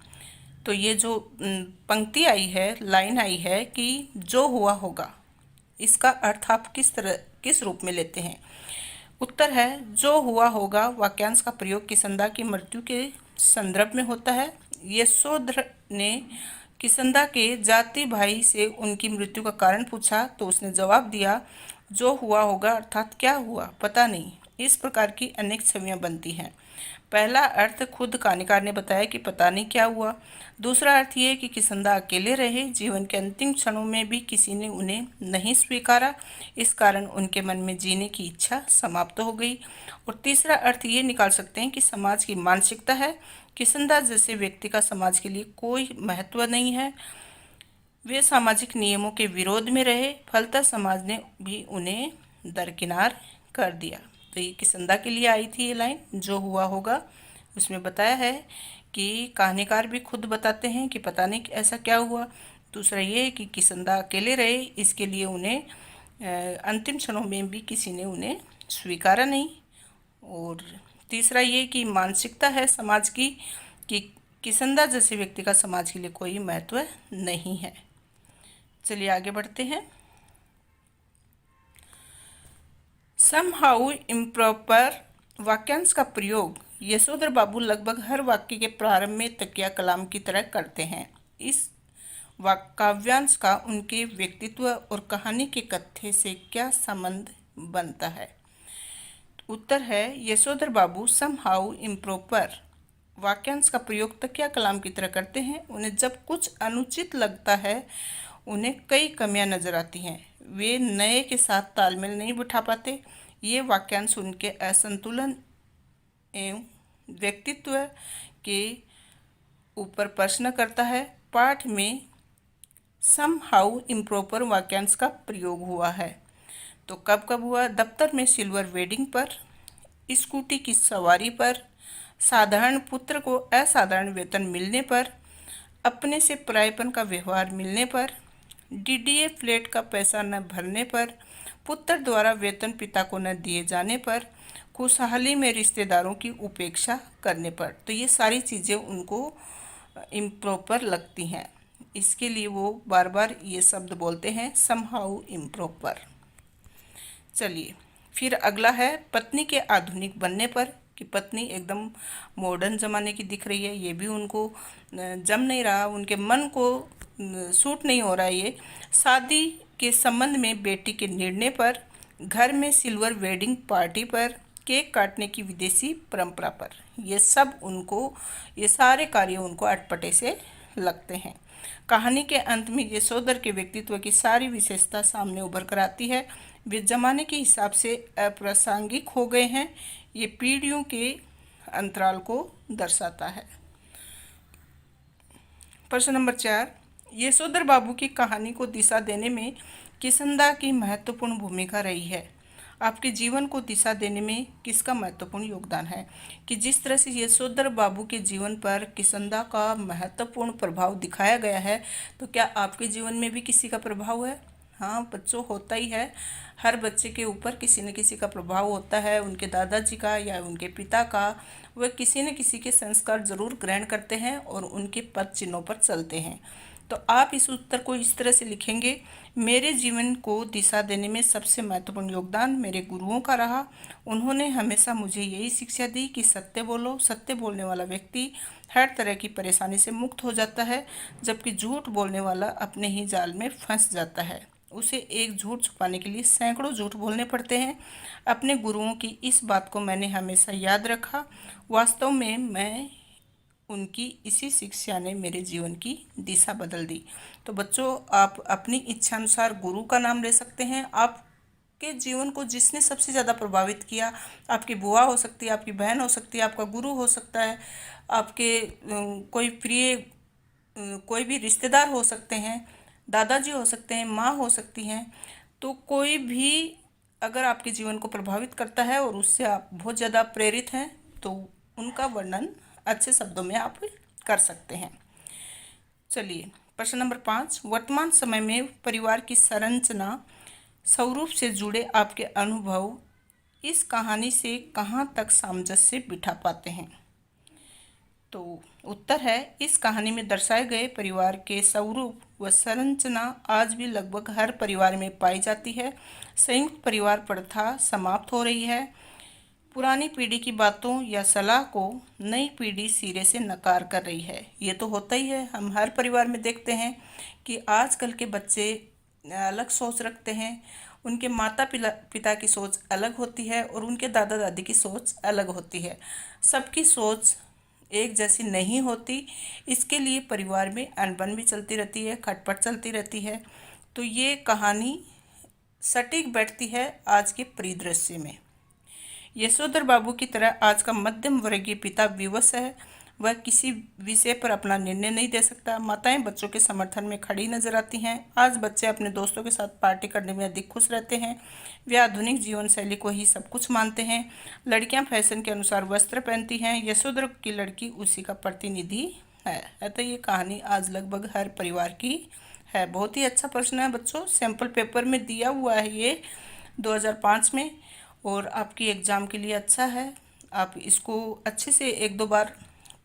तो ये जो पंक्ति आई है, लाइन आई है कि जो हुआ होगा, इसका अर्थ आप किस रूप में लेते हैं? उत्तर है जो हुआ होगा वाक्यांश का प्रयोग किसनदा की मृत्यु के संदर्भ में होता है। यशोधर ने किसनदा के जाति भाई से उनकी मृत्यु का कारण पूछा तो उसने जवाब दिया जो हुआ होगा, अर्थात क्या हुआ पता नहीं। इस प्रकार की अनेक छवियां बनती हैं। पहला अर्थ खुद कहानीकार ने बताया कि पता नहीं क्या हुआ। दूसरा अर्थ ये कि किसनदा अकेले रहे, जीवन के अंतिम क्षणों में भी किसी ने उन्हें नहीं स्वीकारा, इस कारण उनके मन में जीने की इच्छा समाप्त हो गई। और तीसरा अर्थ ये निकाल सकते हैं कि समाज की मानसिकता है, किसनदा जैसे व्यक्ति का समाज के लिए कोई महत्व नहीं है, वे सामाजिक नियमों के विरोध में रहे, फलतः समाज ने भी उन्हें दरकिनार कर दिया। तो ये किसनदा के लिए आई थी ये लाइन, जो हुआ होगा। उसमें बताया है कि कहानीकार भी खुद बताते हैं कि पता नहीं ऐसा क्या हुआ। दूसरा ये है कि किसनदा अकेले रहे, इसके लिए उन्हें अंतिम क्षणों में भी किसी ने उन्हें स्वीकारा नहीं। और तीसरा ये कि मानसिकता है समाज की कि किसनदा जैसे व्यक्ति का समाज के लिए कोई महत्व नहीं है। चलिए आगे बढ़ते हैं। समहाउ इम्प्रॉपर वाक्यांश का प्रयोग यशोधर बाबू लगभग हर वाक्य के प्रारंभ में तकिया कलाम की तरह करते हैं। इस काव्यांश का उनके व्यक्तित्व और कहानी के कथ्य से क्या संबंध बनता है? उत्तर है यशोधर बाबू समहाउ इम्प्रॉपर वाक्यांश का प्रयोग तकिया कलाम की तरह करते हैं। उन्हें जब कुछ अनुचित लगता है, उन्हें कई कमियां नजर आती हैं, वे नए के साथ तालमेल नहीं बिठा पाते। ये वाक्यांश उनके असंतुलन एवं व्यक्तित्व के ऊपर प्रश्न करता है। पाठ में समहाउ इम्प्रॉपर वाक्यांश का प्रयोग हुआ है तो कब कब हुआ? दफ्तर में सिल्वर वेडिंग पर, स्कूटी की सवारी पर, साधारण पुत्र को असाधारण वेतन मिलने पर, अपने से परायपन का व्यवहार मिलने पर, डीडीए फ्लैट का पैसा न भरने पर, पुत्र द्वारा वेतन पिता को न दिए जाने पर, खुशहाली में रिश्तेदारों की उपेक्षा करने पर। तो ये सारी चीज़ें उनको इम्प्रॉपर लगती हैं, इसके लिए वो बार बार ये शब्द बोलते हैं समहाउ इम्प्रॉपर। चलिए फिर अगला है पत्नी के आधुनिक बनने पर, कि पत्नी एकदम मॉडर्न ज़माने की दिख रही है, ये भी उनको जम नहीं रहा, उनके मन को सूट नहीं हो रहा है। ये शादी के संबंध में बेटी के निर्णय पर, घर में सिल्वर वेडिंग पार्टी पर, केक काटने की विदेशी परंपरा पर, ये सब उनको, ये सारे कार्य उनको अटपटे से लगते हैं। कहानी के अंत में यशोधर के व्यक्तित्व की सारी विशेषता सामने उभर कर आती है। वे जमाने के हिसाब से अप्रासंगिक हो गए हैं। ये पीढ़ियों के अंतराल को दर्शाता है। प्रश्न नंबर 4, यशोधर बाबू की कहानी को दिशा देने में किसनदा की महत्वपूर्ण भूमिका रही है। आपके जीवन को दिशा देने में किसका महत्वपूर्ण योगदान है। कि जिस तरह से यशोधर बाबू के जीवन पर किसंदा का महत्वपूर्ण प्रभाव दिखाया गया है, तो क्या आपके जीवन में भी किसी का प्रभाव है। हाँ बच्चों, होता ही है। हर बच्चे के ऊपर किसी न किसी का प्रभाव होता है, उनके दादाजी का या उनके पिता का। वह किसी न किसी के संस्कार जरूर ग्रहण करते हैं और उनके पद चिन्हों पर चलते हैं। तो आप इस उत्तर को इस तरह से लिखेंगे, मेरे जीवन को दिशा देने में सबसे महत्वपूर्ण योगदान मेरे गुरुओं का रहा। उन्होंने हमेशा मुझे यही शिक्षा दी कि सत्य बोलो। सत्य बोलने वाला व्यक्ति हर तरह की परेशानी से मुक्त हो जाता है, जबकि झूठ बोलने वाला अपने ही जाल में फंस जाता है। उसे एक झूठ छुपाने के लिए सैकड़ों झूठ बोलने पड़ते हैं। अपने गुरुओं की इस बात को मैंने हमेशा याद रखा। वास्तव में मैं उनकी इसी शिक्षा ने मेरे जीवन की दिशा बदल दी। तो बच्चों, आप अपनी इच्छानुसार गुरु का नाम ले सकते हैं। आपके जीवन को जिसने सबसे ज़्यादा प्रभावित किया, आपकी बुआ हो सकती है, आपकी बहन हो सकती है, आपका गुरु हो सकता है, आपके कोई प्रिय कोई भी रिश्तेदार हो सकते हैं, दादाजी हो सकते हैं, माँ हो सकती हैं। तो कोई भी अगर आपके जीवन को प्रभावित करता है और उससे आप बहुत ज़्यादा प्रेरित हैं, तो उनका वर्णन अच्छे शब्दों में आप कर सकते हैं। चलिए, प्रश्न नंबर 5, वर्तमान समय में परिवार की संरचना स्वरूप से जुड़े आपके अनुभव इस कहानी से कहाँ तक सामंजस्य बिठा पाते हैं। तो उत्तर है, इस कहानी में दर्शाए गए परिवार के स्वरूप व संरचना आज भी लगभग हर परिवार में पाई जाती है। संयुक्त परिवार प्रथा समाप्त हो रही है। पुरानी पीढ़ी की बातों या सलाह को नई पीढ़ी सिरे से नकार कर रही है। ये तो होता ही है, हम हर परिवार में देखते हैं कि आजकल के बच्चे अलग सोच रखते हैं। उनके माता पिता की सोच अलग होती है और उनके दादा दादी की सोच अलग होती है। सबकी सोच एक जैसी नहीं होती। इसके लिए परिवार में अनबन भी चलती रहती है, खटपट चलती रहती है। तो ये कहानी सटीक बैठती है आज के परिदृश्य में। यशोधर बाबू की तरह आज का मध्यम वर्गीय पिता विवश है। वह किसी विषय पर अपना निर्णय नहीं दे सकता। माताएं बच्चों के समर्थन में खड़ी नजर आती हैं। आज बच्चे अपने दोस्तों के साथ पार्टी करने में अधिक खुश रहते हैं। वे आधुनिक जीवन शैली को ही सब कुछ मानते हैं। लड़कियां फैशन के अनुसार वस्त्र पहनती हैं। यशोधर की लड़की उसी का प्रतिनिधि है। तो ये कहानी आज लगभग हर परिवार की है। बहुत ही अच्छा प्रश्न है बच्चों, सैंपल पेपर में दिया हुआ है ये 2005 में, और आपकी एग्ज़ाम के लिए अच्छा है। आप इसको अच्छे से एक दो बार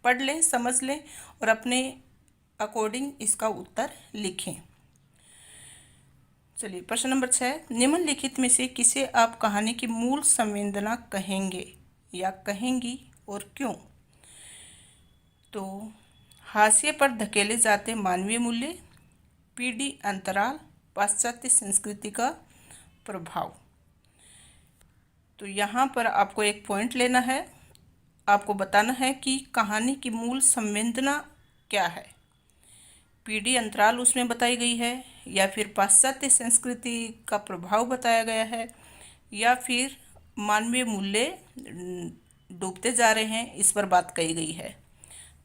पढ़ लें, समझ लें और अपने अकॉर्डिंग इसका उत्तर लिखें। चलिए, प्रश्न नंबर 6, निम्नलिखित में से किसे आप कहानी की मूल संवेदना कहेंगे या कहेंगी और क्यों। तो हाशिए पर धकेले जाते मानवीय मूल्य, पीढ़ी अंतराल, पाश्चात्य संस्कृति का प्रभाव। तो यहाँ पर आपको एक पॉइंट लेना है। आपको बताना है कि कहानी की मूल संवेदना क्या है। पीढ़ी अंतराल उसमें बताई गई है, या फिर पाश्चात्य संस्कृति का प्रभाव बताया गया है, या फिर मानवीय मूल्य डूबते जा रहे हैं, इस पर बात कही गई है।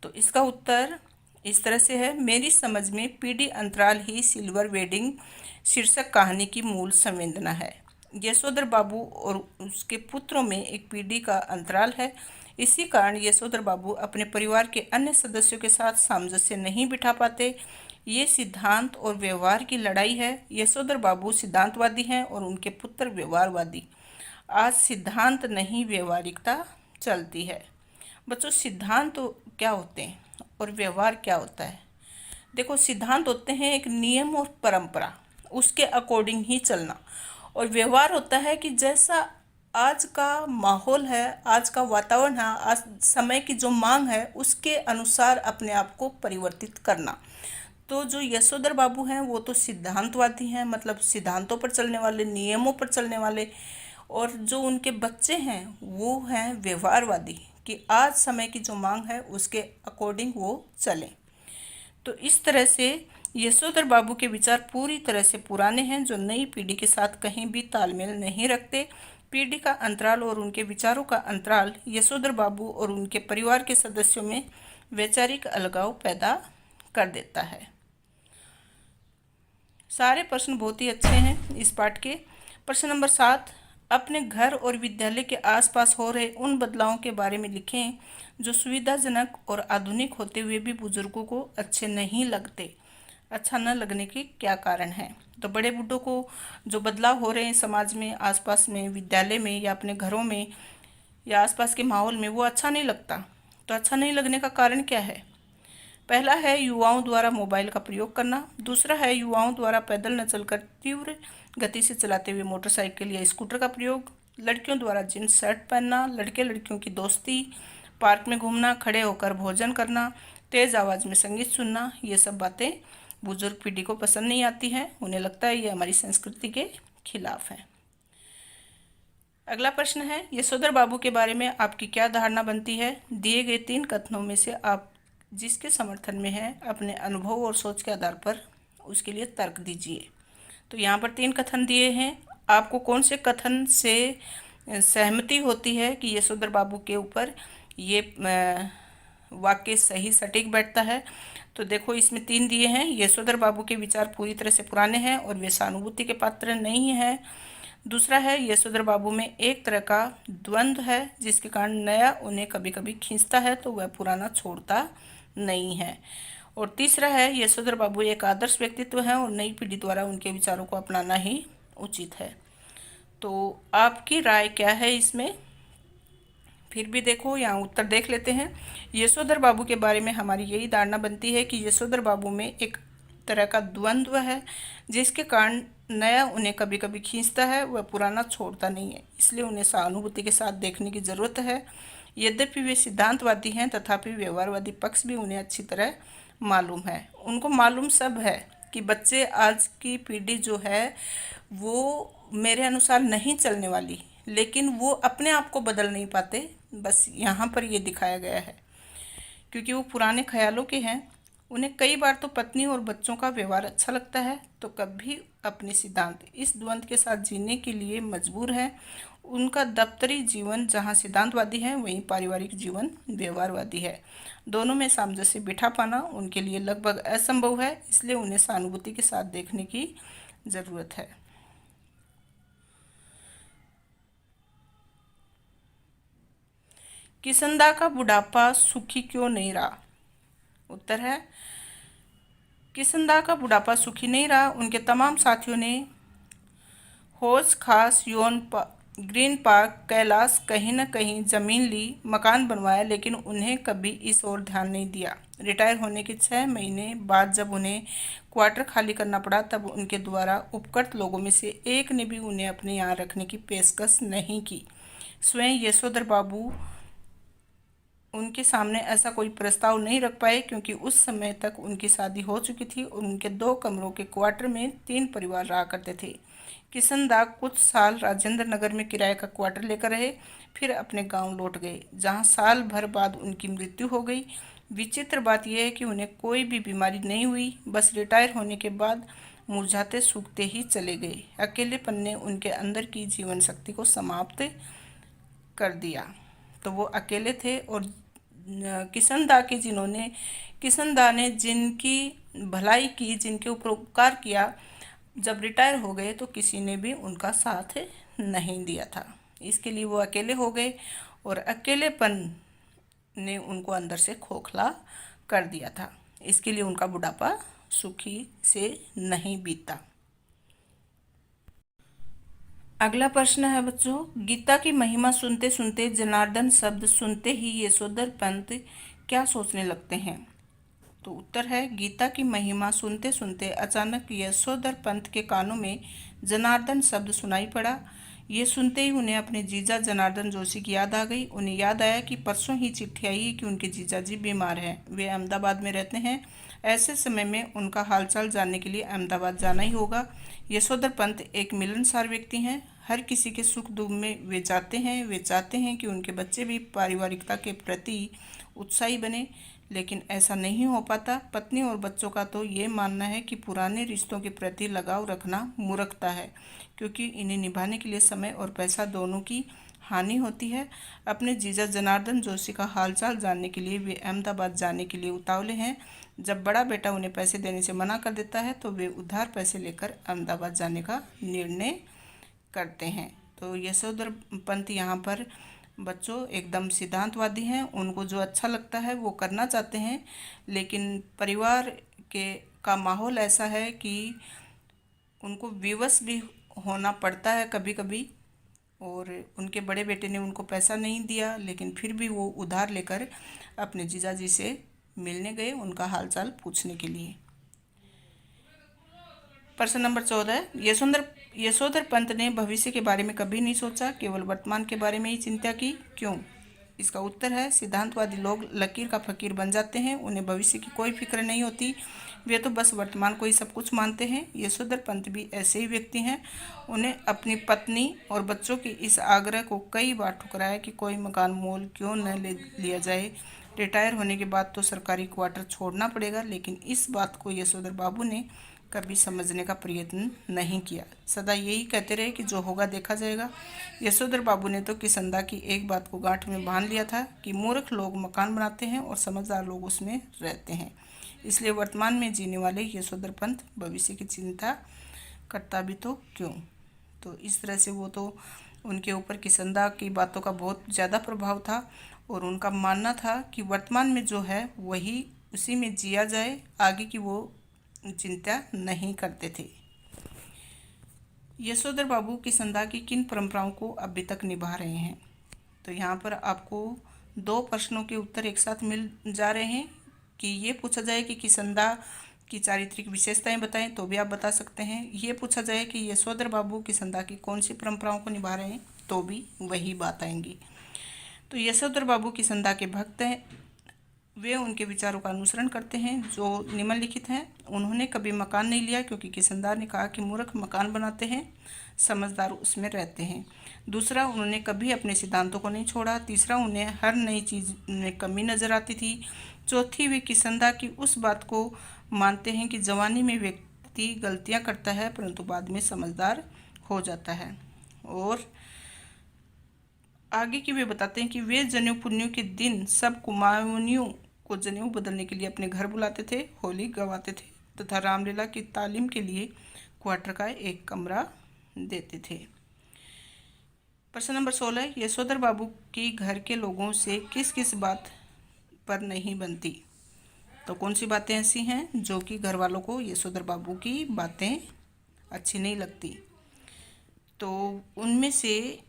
तो इसका उत्तर इस तरह से है, मेरी समझ में पीढ़ी अंतराल ही सिल्वर वेडिंग शीर्षक कहानी की मूल संवेदना है। यशोधर बाबू और उसके पुत्रों में एक पीढ़ी का अंतराल है। इसी कारण यशोधर बाबू अपने परिवार के अन्य सदस्यों के साथ सामंजस्य नहीं बिठा पाते। ये सिद्धांत और व्यवहार की लड़ाई है। यशोधर बाबू सिद्धांतवादी हैं और उनके पुत्र व्यवहारवादी। आज सिद्धांत नहीं, व्यवहारिकता चलती है। बच्चों, सिद्धांत तो क्या होते हैं और व्यवहार क्या होता है। देखो, सिद्धांत होते हैं एक नियम और परंपरा, उसके अकॉर्डिंग ही चलना। और व्यवहार होता है कि जैसा आज का माहौल है, आज का वातावरण है, आज समय की जो मांग है, उसके अनुसार अपने आप को परिवर्तित करना। तो जो यशोधर बाबू हैं वो तो सिद्धांतवादी हैं, मतलब सिद्धांतों पर चलने वाले, नियमों पर चलने वाले। और जो उनके बच्चे हैं वो हैं व्यवहारवादी, कि आज समय की जो मांग है उसके अकॉर्डिंग वो चलें। तो इस तरह से यशोधर बाबू के विचार पूरी तरह से पुराने हैं, जो नई पीढ़ी के साथ कहीं भी तालमेल नहीं रखते। पीढ़ी का अंतराल और उनके विचारों का अंतराल यशोधर बाबू और उनके परिवार के सदस्यों में वैचारिक अलगाव पैदा कर देता है। सारे प्रश्न बहुत ही अच्छे हैं इस पाठ के। प्रश्न नंबर 7, अपने घर और विद्यालय के आसपास हो रहे उन बदलावों के बारे में लिखें जो सुविधाजनक और आधुनिक होते हुए भी बुजुर्गों को अच्छे नहीं लगते। अच्छा न लगने के क्या कारण हैं? तो बड़े बूढ़ों को जो बदलाव हो रहे हैं समाज में, आसपास में, विद्यालय में या अपने घरों में या आसपास के माहौल में, वो अच्छा नहीं लगता। तो अच्छा नहीं लगने का कारण क्या है? पहला है युवाओं द्वारा मोबाइल का प्रयोग करना। दूसरा है युवाओं द्वारा पैदल न चलकर तीव्र गति से चलाते हुए मोटरसाइकिल या स्कूटर का प्रयोग। लड़कियों द्वारा जींस शर्ट पहनना, लड़के लड़कियों की दोस्ती, पार्क में घूमना, खड़े होकर भोजन करना, तेज आवाज़ में संगीत सुनना, ये सब बातें बुजुर्ग पीढ़ी को पसंद नहीं आती हैं। उन्हें लगता है ये हमारी संस्कृति के खिलाफ है। अगला प्रश्न है, यशोधर बाबू के बारे में आपकी क्या धारणा बनती है? दिए गए 3 कथनों में से आप जिसके समर्थन में है अपने अनुभव और सोच के आधार पर उसके लिए तर्क दीजिए। तो यहाँ पर 3 कथन दिए हैं। आपको कौन से कथन से सहमति होती है कि यशोधर बाबू के ऊपर ये वाक्य सही सटीक बैठता है? तो देखो, इसमें 3 दिए हैं। यशोधर बाबू के विचार पूरी तरह से पुराने हैं और वे सहानुभूति के पात्र नहीं हैं। दूसरा है, यशोधर बाबू में एक तरह का द्वंद्व है जिसके कारण नया उन्हें कभी कभी खींचता है तो वह पुराना छोड़ता नहीं है। और तीसरा है, यशोधर बाबू एक आदर्श व्यक्तित्व है और नई पीढ़ी द्वारा उनके विचारों को अपनाना ही उचित है। तो आपकी राय क्या है इसमें? फिर भी देखो, यहाँ उत्तर देख लेते हैं। यशोधर बाबू के बारे में हमारी यही धारणा बनती है कि यशोधर बाबू में एक तरह का द्वंद्व है जिसके कारण नया उन्हें कभी कभी खींचता है, वह पुराना छोड़ता नहीं है, इसलिए उन्हें सहानुभूति के साथ देखने की ज़रूरत है। यद्यपि वे सिद्धांतवादी हैं तथापि व्यवहारवादी पक्ष भी उन्हें अच्छी तरह मालूम है। उनको मालूम सब है कि बच्चे, आज की पीढ़ी जो है वो मेरे अनुसार नहीं चलने वाली, लेकिन वो अपने आप को बदल नहीं पाते। बस यहाँ पर ये दिखाया गया है क्योंकि वो पुराने ख्यालों के हैं। उन्हें कई बार तो पत्नी और बच्चों का व्यवहार अच्छा लगता है तो कभी अपने सिद्धांत। इस द्वंद्व के साथ जीने के लिए मजबूर है। उनका दफ्तरी जीवन जहाँ सिद्धांतवादी है वहीं पारिवारिक जीवन व्यवहारवादी है। दोनों में सामंजस्य बिठा पाना उनके लिए लगभग असंभव है, इसलिए उन्हें सहानुभूति के साथ देखने की ज़रूरत है। किशनदा का बुढ़ापा सुखी क्यों नहीं रहा? उत्तर है, किशनदा का बुढ़ापा सुखी नहीं रहा। उनके तमाम साथियों ने हौज खास, ग्रीन पार्क, कैलाश, कहीं न कहीं ज़मीन ली, मकान बनवाया, लेकिन उन्हें कभी इस ओर ध्यान नहीं दिया। रिटायर होने के 6 महीने बाद जब उन्हें क्वार्टर खाली करना पड़ा तब उनके द्वारा उपकृत लोगों में से एक ने भी उन्हें अपने यहाँ रखने की पेशकश नहीं की। स्वयं यशोधर बाबू उनके सामने ऐसा कोई प्रस्ताव नहीं रख पाए क्योंकि उस समय तक उनकी शादी हो चुकी थी और उनके 2 कमरों के क्वार्टर में 3 परिवार रहा करते थे। किशनदा कुछ साल राजेंद्र नगर में किराए का क्वार्टर लेकर रहे, फिर अपने गांव लौट गए जहां साल भर बाद उनकी मृत्यु हो गई। विचित्र बात यह है कि उन्हें कोई भी बीमारी नहीं हुई, बस रिटायर होने के बाद मुरझाते सूखते ही चले गए। अकेलेपन ने उनके अंदर की जीवन शक्ति को समाप्त कर दिया। तो वो अकेले थे और किशनदा ने जिनकी भलाई की, जिनके ऊपर उपकार किया, जब रिटायर हो गए तो किसी ने भी उनका साथ नहीं दिया था। इसके लिए वो अकेले हो गए और अकेलेपन ने उनको अंदर से खोखला कर दिया था। इसके लिए उनका बुढ़ापा सुखी से नहीं बीता। अगला प्रश्न है बच्चों, गीता की महिमा सुनते सुनते, जनार्दन शब्द सुनते ही यशोधर पंत क्या सोचने लगते हैं? तो उत्तर है, गीता की महिमा सुनते सुनते अचानक यशोधर पंत के कानों में जनार्दन शब्द सुनाई पड़ा। ये सुनते ही उन्हें अपने जीजा जनार्दन जोशी की याद आ गई। उन्हें याद आया कि परसों ही चिट्ठी आई है कि उनके जीजा जी बीमार हैं, वे अहमदाबाद में रहते हैं। ऐसे समय में उनका हालचाल जानने के लिए अहमदाबाद जाना ही होगा। यशोधर पंत एक मिलनसार व्यक्ति हैं। हर किसी के सुख दुख में वे जाते हैं। वे चाहते हैं कि उनके बच्चे भी पारिवारिकता के प्रति उत्साही बने, लेकिन ऐसा नहीं हो पाता। पत्नी और बच्चों का तो ये मानना है कि पुराने रिश्तों के प्रति लगाव रखना मूर्खता है क्योंकि इन्हें निभाने के लिए समय और पैसा दोनों की हानि होती है। अपने जीजा जनार्दन जोशी का हालचाल जानने के लिए वे अहमदाबाद जाने के लिए उतावले हैं। जब बड़ा बेटा उन्हें पैसे देने से मना कर देता है तो वे उधार पैसे लेकर अहमदाबाद जाने का निर्णय करते हैं। तो यशोधर पंत यहाँ पर बच्चों एकदम सिद्धांतवादी हैं। उनको जो अच्छा लगता है वो करना चाहते हैं, लेकिन परिवार के का माहौल ऐसा है कि उनको विवश भी होना पड़ता है कभी कभी। और उनके बड़े बेटे ने उनको पैसा नहीं दिया, लेकिन फिर भी वो उधार लेकर अपने जीजाजी से मिलने गए, उनका हालचाल पूछने के लिए। प्रश्न नंबर 14, यशोधर पंत ने भविष्य के बारे में कभी नहीं सोचा, केवल वर्तमान के बारे में ही चिंता की, क्यों? इसका उत्तर है सिद्धांतवादी लोग लकीर का फकीर बन जाते हैं, उन्हें भविष्य की कोई फिक्र नहीं होती, वे तो बस वर्तमान को ही सब कुछ मानते हैं। यशोधर पंत भी ऐसे ही व्यक्ति हैं। उन्हें अपनी पत्नी और बच्चों के इस आग्रह को कई बार ठुकराया कि कोई मकान मोल क्यों न ले लिया जाए, रिटायर होने के बाद तो सरकारी क्वार्टर छोड़ना पड़ेगा, लेकिन इस बात को यशोधर बाबू ने कभी समझने का प्रयत्न नहीं किया। सदा यही कहते रहे कि जो होगा देखा जाएगा। यशोधर बाबू ने तो किसंदा की एक बात को गांठ में बांध लिया था कि मूर्ख लोग मकान बनाते हैं और समझदार लोग उसमें रहते हैं, इसलिए वर्तमान में जीने वाले यशोधर पंत भविष्य की चिंता करता भी तो क्यों। तो इस तरह से वो तो उनके ऊपर किसंदा की बातों का बहुत ज़्यादा प्रभाव था और उनका मानना था कि वर्तमान में जो है वही उसी में जिया जाए, आगे की वो चिंता नहीं करते थे। यशोधर बाबू किसंदा की किन परंपराओं को अभी तक निभा रहे हैं? तो यहाँ पर आपको 2 प्रश्नों के उत्तर एक साथ मिल जा रहे हैं कि ये पूछा जाए कि किसंदा की चारित्रिक विशेषताएं बताएं तो भी आप बता सकते हैं। ये पूछा जाए कि यशोधर बाबू किसंदा की कौन सी परंपराओं को निभा रहे हैं तो भी वही बात आएंगी। तो यशोधर बाबू किसंदा के भक्त हैं, वे उनके विचारों का अनुसरण करते हैं जो निम्नलिखित हैं। उन्होंने कभी मकान नहीं लिया क्योंकि किसंदा ने कहा कि मूर्ख मकान बनाते हैं, समझदार उसमें रहते हैं। दूसरा, उन्होंने कभी अपने सिद्धांतों को नहीं छोड़ा। तीसरा, उन्हें हर नई चीज़ में कमी नज़र आती थी। चौथी, वे किसंदा की उस बात को मानते हैं कि जवानी में व्यक्ति गलतियाँ करता है परंतु बाद में समझदार हो जाता है। और आगे की वे बताते हैं कि वे जनेऊ पुन्नियों के दिन सब कुमाऊनियों को जनेऊ बदलने के लिए अपने घर बुलाते थे, होली गवाते थे तथा रामलीला की तालीम के लिए क्वार्टर का एक कमरा देते थे। प्रश्न नंबर 16, यशोधर बाबू की घर के लोगों से किस किस बात पर नहीं बनती? तो कौन सी बातें ऐसी हैं जो कि घर वालों को यशोधर बाबू की बातें अच्छी नहीं लगती? तो उनमें से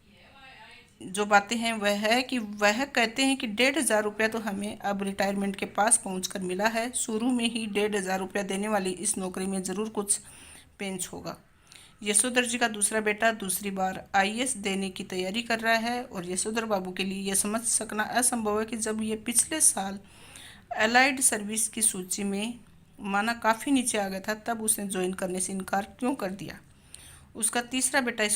जो बातें हैं वह है कि वह कहते हैं कि 1500 रुपया तो हमें अब रिटायरमेंट के पास पहुंचकर मिला है, शुरू में ही 1500 रुपया देने वाली इस नौकरी में ज़रूर कुछ पेंच होगा। यशोधर जी का दूसरा बेटा दूसरी बार आईएएस देने की तैयारी कर रहा है और यशोधर बाबू के लिए यह समझ सकना असंभव है कि जब ये पिछले साल अलाइड सर्विस की सूची में माना काफ़ी नीचे आ गया था तब उसने ज्वाइन करने से इनकार क्यों कर दिया। उसका तीसरा बेटा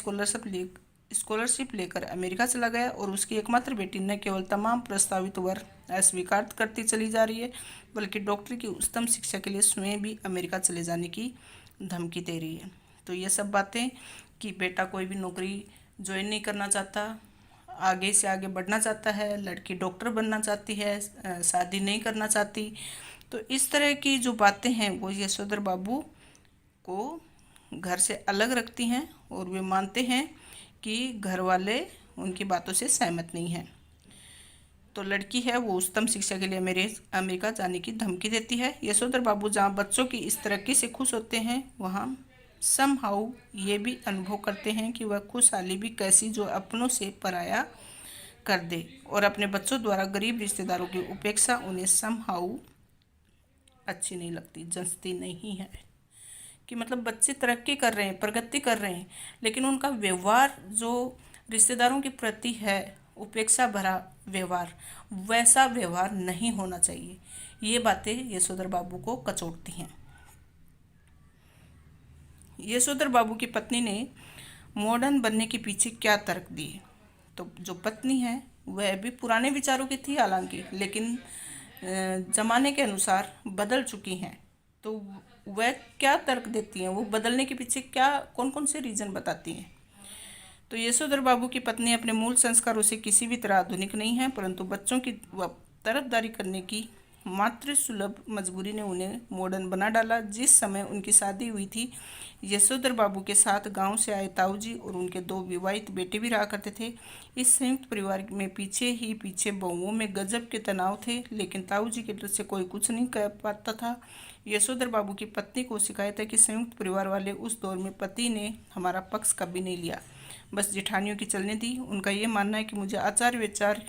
स्कॉलरशिप लेकर अमेरिका चला गया और उसकी एकमात्र बेटी न केवल तमाम प्रस्तावित वर अस्वीकार करती चली जा रही है बल्कि डॉक्टरी की उच्चतम शिक्षा के लिए स्वयं भी अमेरिका चले जाने की धमकी दे रही है। तो ये सब बातें कि बेटा कोई भी नौकरी ज्वाइन नहीं करना चाहता, आगे से आगे बढ़ना चाहता है, लड़की डॉक्टर बनना चाहती है, शादी नहीं करना चाहती। तो इस तरह की जो बातें हैं वो यशोधर बाबू को घर से अलग रखती हैं और वे मानते हैं कि घर वाले उनकी बातों से सहमत नहीं हैं। तो लड़की है वो उच्चतम शिक्षा के लिए अमेरिका जाने की धमकी देती है। यशोधर बाबू जहाँ बच्चों की इस तरक्की से खुश होते हैं वहाँ समहाउ ये भी अनुभव करते हैं कि वह खुशहाली भी कैसी जो अपनों से पराया कर दे और अपने बच्चों द्वारा गरीब रिश्तेदारों की उपेक्षा उन्हें समहाउ अच्छी नहीं लगती, जचती नहीं है। कि मतलब बच्चे तरक्की कर रहे हैं, प्रगति कर रहे हैं, लेकिन उनका व्यवहार जो रिश्तेदारों के प्रति है, उपेक्षा भरा व्यवहार, वैसा व्यवहार नहीं होना चाहिए। ये बातें यशोधर बाबू को कचोटती हैं। यशोधर बाबू की पत्नी ने मॉडर्न बनने के पीछे क्या तर्क दिए? तो जो पत्नी है वह भी पुराने विचारों की थी हालांकि, लेकिन ज़माने के अनुसार बदल चुकी हैं। तो वह क्या तर्क देती हैं, वो बदलने के पीछे क्या कौन कौन से रीज़न बताती हैं? तो यशोधर बाबू की पत्नी अपने मूल संस्कारों से किसी भी तरह आधुनिक नहीं है, परंतु बच्चों की तरफदारी करने की मातृ सुलभ मजबूरी ने उन्हें मॉडर्न बना डाला। जिस समय उनकी शादी हुई थी, यशोधर बाबू के साथ गांव से आए ताऊ जी और उनके 2 विवाहित बेटे भी रहा करते थे। इस संयुक्त परिवार में पीछे बहुओं में गजब के तनाव थे, लेकिन ताऊ जी के डर से कोई कुछ नहीं कह पाता था। यशोधर बाबू की पत्नी को शिकायत है कि संयुक्त परिवार वाले उस दौर में पति ने हमारा पक्ष कभी नहीं लिया, बस जेठानियों की चलने दी। उनका ये मानना है कि मुझे आचार विचार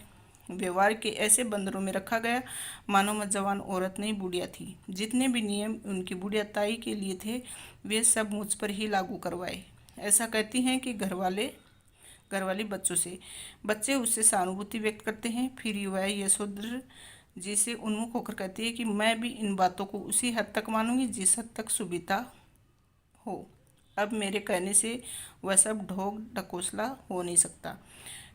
व्यवहार के ऐसे बंदरों में रखा गया मानो मैं जवान औरत नहीं बुढ़िया थी। जितने भी नियम उनकी बुढ़िया ताई के लिए थे वे सब मुझ पर ही लागू करवाए। ऐसा कहती हैं कि घरवाली बच्चों से, बच्चे उससे सहानुभूति व्यक्त करते हैं। फिर वह यशोधर जी से उन्मुख होकर कहती है कि मैं भी इन बातों को उसी हद तक मानूंगी जिस हद तक सुविधा हो। अब मेरे कहने से वह सब ढोंग ढकोसला हो नहीं सकता,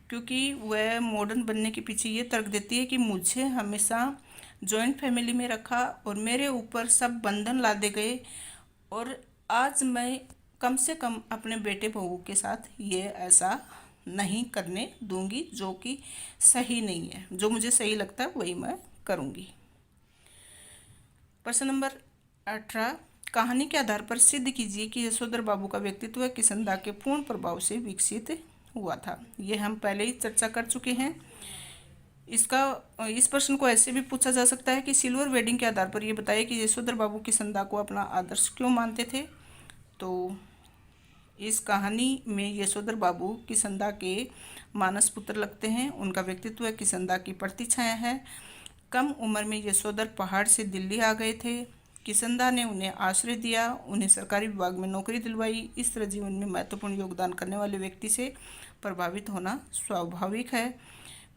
क्योंकि वह मॉडर्न बनने के पीछे ये तर्क देती है कि मुझे हमेशा जॉइंट फैमिली में रखा और मेरे ऊपर सब बंधन लादे गए, और आज मैं कम से कम अपने बेटे बहू के साथ ये ऐसा नहीं करने दूंगी जो कि सही नहीं है। जो मुझे सही लगता है वही मैं करूंगी। प्रश्न नंबर 18, कहानी के आधार पर सिद्ध कीजिए कि यशोधर बाबू का व्यक्तित्व किसंदा के पूर्ण प्रभाव से विकसित हुआ था। ये हम पहले ही चर्चा कर चुके हैं। इस प्रश्न को ऐसे भी पूछा जा सकता है कि सिल्वर वेडिंग के आधार पर ये बताइए कि यशोधर बाबू किसंदा को अपना आदर्श क्यों मानते थे। तो इस कहानी में यशोधर बाबू किसंदा के मानस पुत्र लगते हैं। उनका व्यक्तित्व किसंदा की प्रतिछाया है। कम उम्र में यशोधर पहाड़ से दिल्ली आ गए थे। किसंदा ने उन्हें आश्रय दिया, उन्हें सरकारी विभाग में नौकरी दिलवाई। इस तरह जीवन में महत्वपूर्ण योगदान करने वाले व्यक्ति से प्रभावित होना स्वाभाविक है।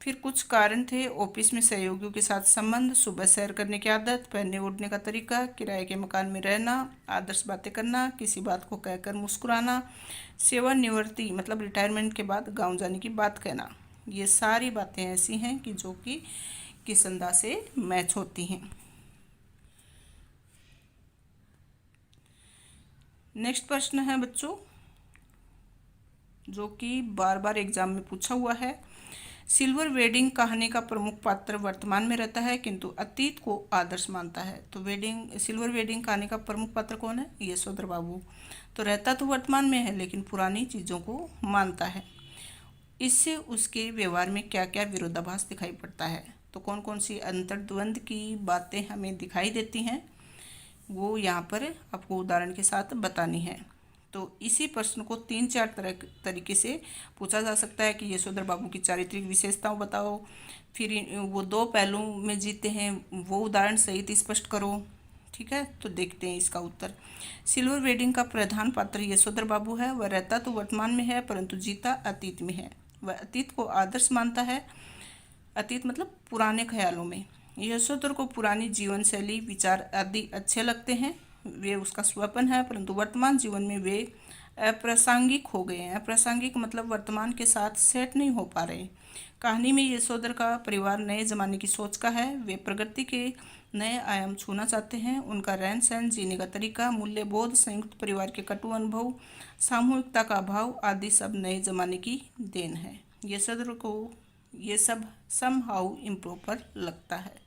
फिर कुछ कारण थे, ऑफिस में सहयोगियों के साथ संबंध, सुबह सैर करने की आदत, पहनने ओढ़ने का तरीका, किराए के मकान में रहना, आदर्श बातें करना, किसी बात को कहकर मुस्कुराना, सेवानिवृत्ति मतलब रिटायरमेंट के बाद गाँव जाने की बात कहना। ये सारी बातें ऐसी हैं कि जो कि किसंदा से मैच होती हैं। नेक्स्ट प्रश्न है बच्चों, जो कि बार बार एग्जाम में पूछा हुआ है। सिल्वर वेडिंग कहानी का प्रमुख पात्र वर्तमान में रहता है किंतु अतीत को आदर्श मानता है। तो सिल्वर वेडिंग कहानी का प्रमुख पात्र कौन है? यशोधर बाबू। तो रहता तो वर्तमान में है लेकिन पुरानी चीज़ों को मानता है। इससे उसके व्यवहार में क्या क्या विरोधाभास दिखाई पड़ता है। तो कौन कौन सी अंतर्द्वंद की बातें हमें दिखाई देती हैं वो यहाँ पर आपको उदाहरण के साथ बतानी है। तो इसी प्रश्न को 3-4 तरीके से पूछा जा सकता है कि यशोधर बाबू की चारित्रिक विशेषताओं बताओ, फिर वो 2 पहलुओं में जीते हैं वो उदाहरण सहित स्पष्ट करो। ठीक है, तो देखते हैं इसका उत्तर। सिल्वर वेडिंग का प्रधान पात्र यशोधर बाबू है। वह रहता तो वर्तमान में है परंतु जीता अतीत में है। वह अतीत को आदर्श मानता है। अतीत मतलब पुराने ख्यालों में। यशोधर को पुरानी जीवन शैली, विचार आदि अच्छे लगते हैं, वे उसका स्वप्न है, परंतु वर्तमान जीवन में वे अप्रासंगिक हो गए हैं। अप्रासंगिक मतलब वर्तमान के साथ सेट नहीं हो पा रहे। कहानी में यशोधर का परिवार नए जमाने की सोच का है। वे प्रगति के नए आयाम छूना चाहते हैं। उनका रहन सहन, जीने का तरीका, मूल्यबोध, संयुक्त परिवार के कटु अनुभव, सामूहिकता का अभाव आदि सब नए जमाने की देन है। यशोधर को ये सब समहाउ इम्प्रॉपर लगता है।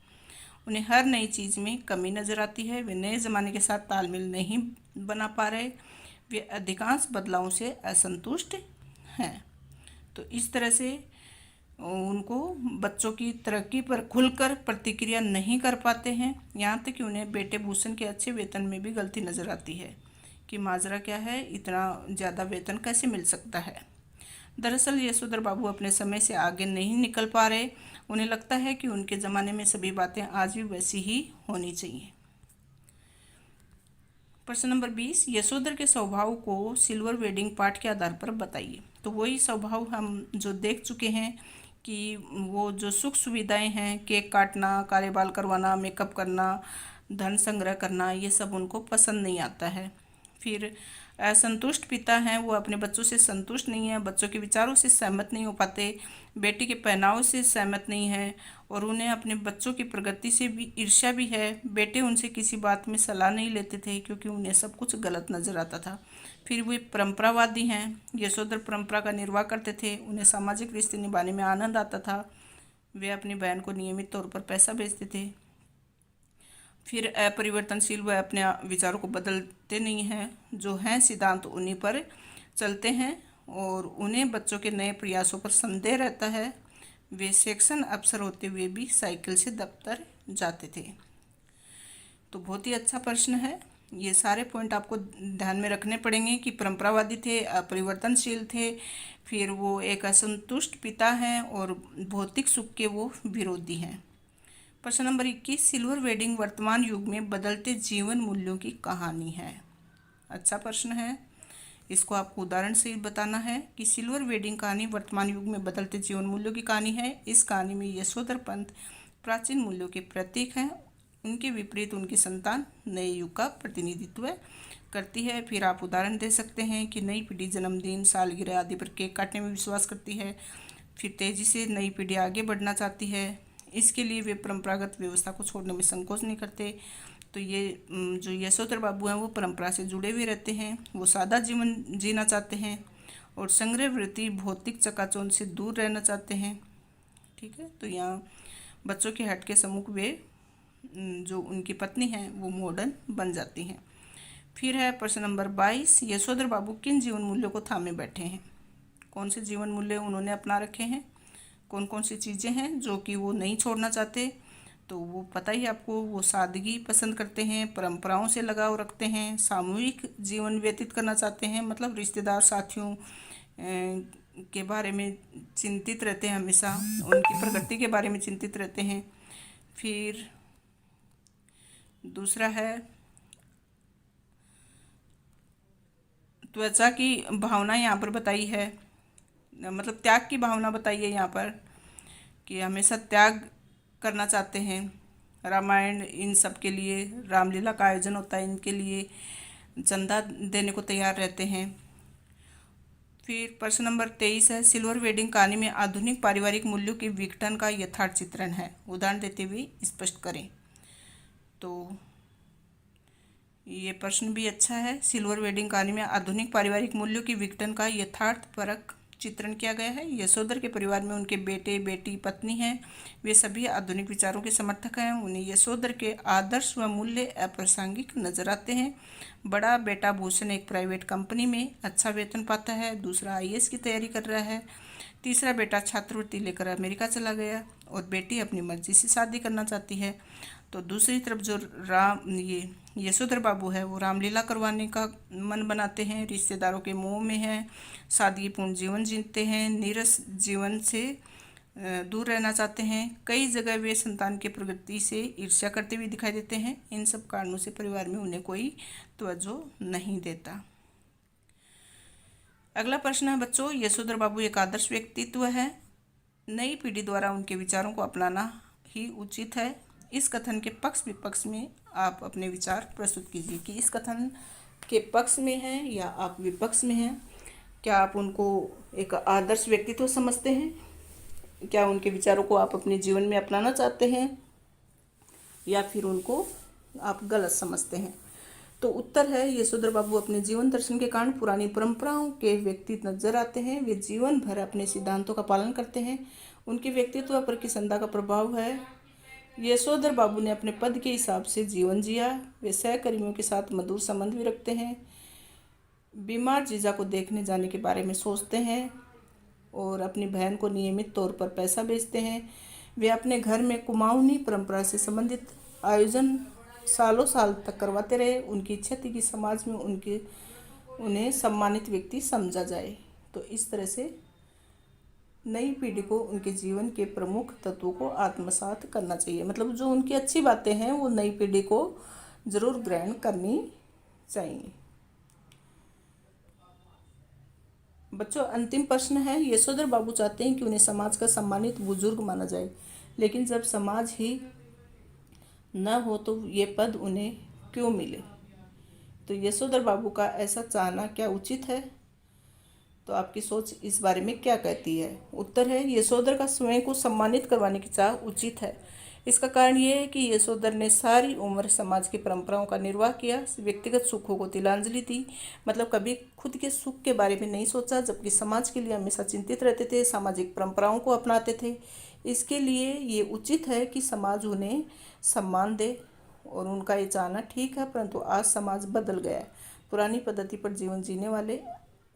उन्हें हर नई चीज़ में कमी नज़र आती है। वे नए ज़माने के साथ तालमेल नहीं बना पा रहे। वे अधिकांश बदलावों से असंतुष्ट हैं। तो इस तरह से उनको बच्चों की तरक्की पर खुलकर प्रतिक्रिया नहीं कर पाते हैं। यहाँ तक कि उन्हें बेटे भूषण के अच्छे वेतन में भी गलती नज़र आती है कि माजरा क्या है, इतना ज़्यादा वेतन कैसे मिल सकता है। दरअसल यशोधर बाबू अपने समय से आगे नहीं निकल पा रहे। उन्हें लगता है कि उनके ज़माने में सभी बातें आज भी वैसी ही होनी चाहिए। प्रश्न नंबर 20, यशोधर के स्वभाव को सिल्वर वेडिंग पाठ के आधार पर बताइए। तो वही स्वभाव हम जो देख चुके हैं कि वो जो सुख सुविधाएं हैं, केक काटना, काले बाल करवाना, मेकअप करना, धन संग्रह करना, ये सब उनको पसंद नहीं आता है। फिर असंतुष्ट पिता हैं, वो अपने बच्चों से संतुष्ट नहीं है, बच्चों के विचारों से सहमत नहीं हो पाते, बेटी के पहनाव से सहमत नहीं है और उन्हें अपने बच्चों की प्रगति से भी ईर्ष्या भी है। बेटे उनसे किसी बात में सलाह नहीं लेते थे क्योंकि उन्हें सब कुछ गलत नज़र आता था। फिर वे परंपरावादी हैं। यशोधर परंपरा का निर्वाह करते थे। उन्हें सामाजिक रिश्ते निभाने में आनंद आता था। वे अपनी बहन को नियमित तौर पर पैसा भेजते थे। फिर अपरिवर्तनशील व अपने विचारों को बदलते नहीं हैं, जो हैं सिद्धांत उन्हीं पर चलते हैं और उन्हें बच्चों के नए प्रयासों पर संदेह रहता है। वे सेक्शन अफसर होते हुए भी साइकिल से दफ्तर जाते थे। तो बहुत ही अच्छा प्रश्न है। ये सारे पॉइंट आपको ध्यान में रखने पड़ेंगे कि परंपरावादी थे, अपरिवर्तनशील थे, फिर वो एक असंतुष्ट पिता हैं और भौतिक सुख के वो विरोधी हैं। प्रश्न नंबर 21, सिल्वर वेडिंग वर्तमान युग में बदलते जीवन मूल्यों की कहानी है। अच्छा प्रश्न है। इसको आपको उदाहरण से बताना है कि सिल्वर वेडिंग कहानी वर्तमान युग में बदलते जीवन मूल्यों की कहानी है। इस कहानी में यशोधर पंत प्राचीन मूल्यों के प्रतीक हैं, उनके विपरीत उनकी संतान नए युग का प्रतिनिधित्व करती है। फिर आप उदाहरण दे सकते हैं कि नई पीढ़ी जन्मदिन, सालगिरह आदि पर केक काटने में विश्वास करती है, फिर तेजी से नई पीढ़ी आगे बढ़ना चाहती है, इसके लिए वे परंपरागत व्यवस्था को छोड़ने में संकोच नहीं करते। तो ये जो यशोधर बाबू हैं वो परंपरा से जुड़े हुए रहते हैं, वो सादा जीवन जीना चाहते हैं और संग्रह वृत्ति भौतिक चकाचौंध से दूर रहना चाहते हैं। ठीक है, तो यहाँ बच्चों के हट के सम्मुख वे जो उनकी पत्नी हैं वो मॉडर्न बन जाती हैं। फिर है प्रश्न नंबर 22, यशोधर बाबू किन जीवन मूल्यों को थामे बैठे हैं? कौन से जीवन मूल्य उन्होंने अपना रखे हैं, कौन कौन सी चीज़ें हैं जो कि वो नहीं छोड़ना चाहते? तो वो पता ही आपको, वो सादगी पसंद करते हैं, परंपराओं से लगाव रखते हैं, सामूहिक जीवन व्यतीत करना चाहते हैं, मतलब रिश्तेदार साथियों के बारे में चिंतित रहते हैं, हमेशा उनकी प्रगति के बारे में चिंतित रहते हैं। फिर दूसरा है त्वचा की भावना यहाँ पर बताई है, मतलब त्याग की भावना बताई है यहाँ पर कि हमेशा त्याग करना चाहते हैं। रामायण इन सब के लिए, रामलीला का आयोजन होता है इनके लिए, चंदा देने को तैयार रहते हैं। फिर प्रश्न नंबर 23 है, सिल्वर वेडिंग कहानी में आधुनिक पारिवारिक मूल्यों के विघटन का यथार्थ चित्रण है, उदाहरण देते हुए स्पष्ट करें। तो ये प्रश्न भी अच्छा है। सिल्वर वेडिंग कहानी में आधुनिक पारिवारिक मूल्यों की विघटन का यथार्थपरक चित्रण किया गया है। यशोधर के परिवार में उनके बेटे, बेटी, पत्नी हैं, वे सभी आधुनिक विचारों के समर्थक हैं। उन्हें यशोधर के आदर्श व मूल्य अप्रासंगिक नजर आते हैं। बड़ा बेटा भूषण एक प्राइवेट कंपनी में अच्छा वेतन पाता है, दूसरा आईएएस की तैयारी कर रहा है, तीसरा बेटा छात्रवृत्ति लेकर अमेरिका चला गया और बेटी अपनी मर्जी से शादी करना चाहती है। तो दूसरी तरफ जो ये यशोधर बाबू है वो रामलीला करवाने का मन बनाते हैं, रिश्तेदारों के मोह में हैं, सादगीपूर्ण जीवन जीते हैं, नीरस जीवन से दूर रहना चाहते हैं। कई जगह वे संतान की प्रगति से ईर्ष्या करते हुए दिखाई देते हैं। इन सब कारणों से परिवार में उन्हें कोई तवज्जो नहीं देता। अगला प्रश्न है बच्चों, यशोधर बाबू एक आदर्श व्यक्तित्व है, नई पीढ़ी द्वारा उनके विचारों को अपनाना ही उचित है। इस कथन के पक्ष विपक्ष में आप अपने विचार प्रस्तुत कीजिए कि इस कथन के पक्ष में हैं या आप विपक्ष में हैं। क्या आप उनको एक आदर्श व्यक्तित्व समझते हैं? क्या उनके विचारों को आप अपने जीवन में अपनाना चाहते हैं या फिर उनको आप गलत समझते हैं? तो उत्तर है, यशोधर बाबू अपने जीवन दर्शन के कारण पुरानी परंपराओं के व्यक्ति नजर आते हैं। वे जीवन भर अपने सिद्धांतों का पालन करते हैं। उनके व्यक्तित्व पर किसंदा का प्रभाव है। यशोधर बाबू ने अपने पद के हिसाब से जीवन जिया। वे सहकर्मियों के साथ मधुर संबंध भी रखते हैं, बीमार जीजा को देखने जाने के बारे में सोचते हैं और अपनी बहन को नियमित तौर पर पैसा भेजते हैं। वे अपने घर में कुमाऊनी परंपरा से संबंधित आयोजन सालों साल तक करवाते रहे। उनकी इच्छा थी कि समाज में उन्हें सम्मानित व्यक्ति समझा जाए। तो इस तरह से नई पीढ़ी को उनके जीवन के प्रमुख तत्वों को आत्मसात करना चाहिए, मतलब जो उनकी अच्छी बातें हैं वो नई पीढ़ी को जरूर ग्रहण करनी चाहिए। बच्चों, अंतिम प्रश्न है, यशोधर बाबू चाहते हैं कि उन्हें समाज का सम्मानित बुजुर्ग माना जाए, लेकिन जब समाज ही न हो तो ये पद उन्हें क्यों मिले? तो यशोधर बाबू का ऐसा चाहना क्या उचित है? तो आपकी सोच इस बारे में क्या कहती है? उत्तर है, यशोधर का स्वयं को सम्मानित करवाने की चाह उचित है। इसका कारण ये है कि यशोधर ने सारी उम्र समाज की परंपराओं का निर्वाह किया, व्यक्तिगत सुखों को तिलांजलि दी, मतलब कभी खुद के सुख के बारे में नहीं सोचा, जबकि समाज के लिए हमेशा चिंतित रहते थे, सामाजिक परंपराओं को अपनाते थे। इसके लिए ये उचित है कि समाज उन्हें सम्मान दे और उनका ये चाहना ठीक है, परंतु आज समाज बदल गया है। पुरानी पद्धति पर जीवन जीने वाले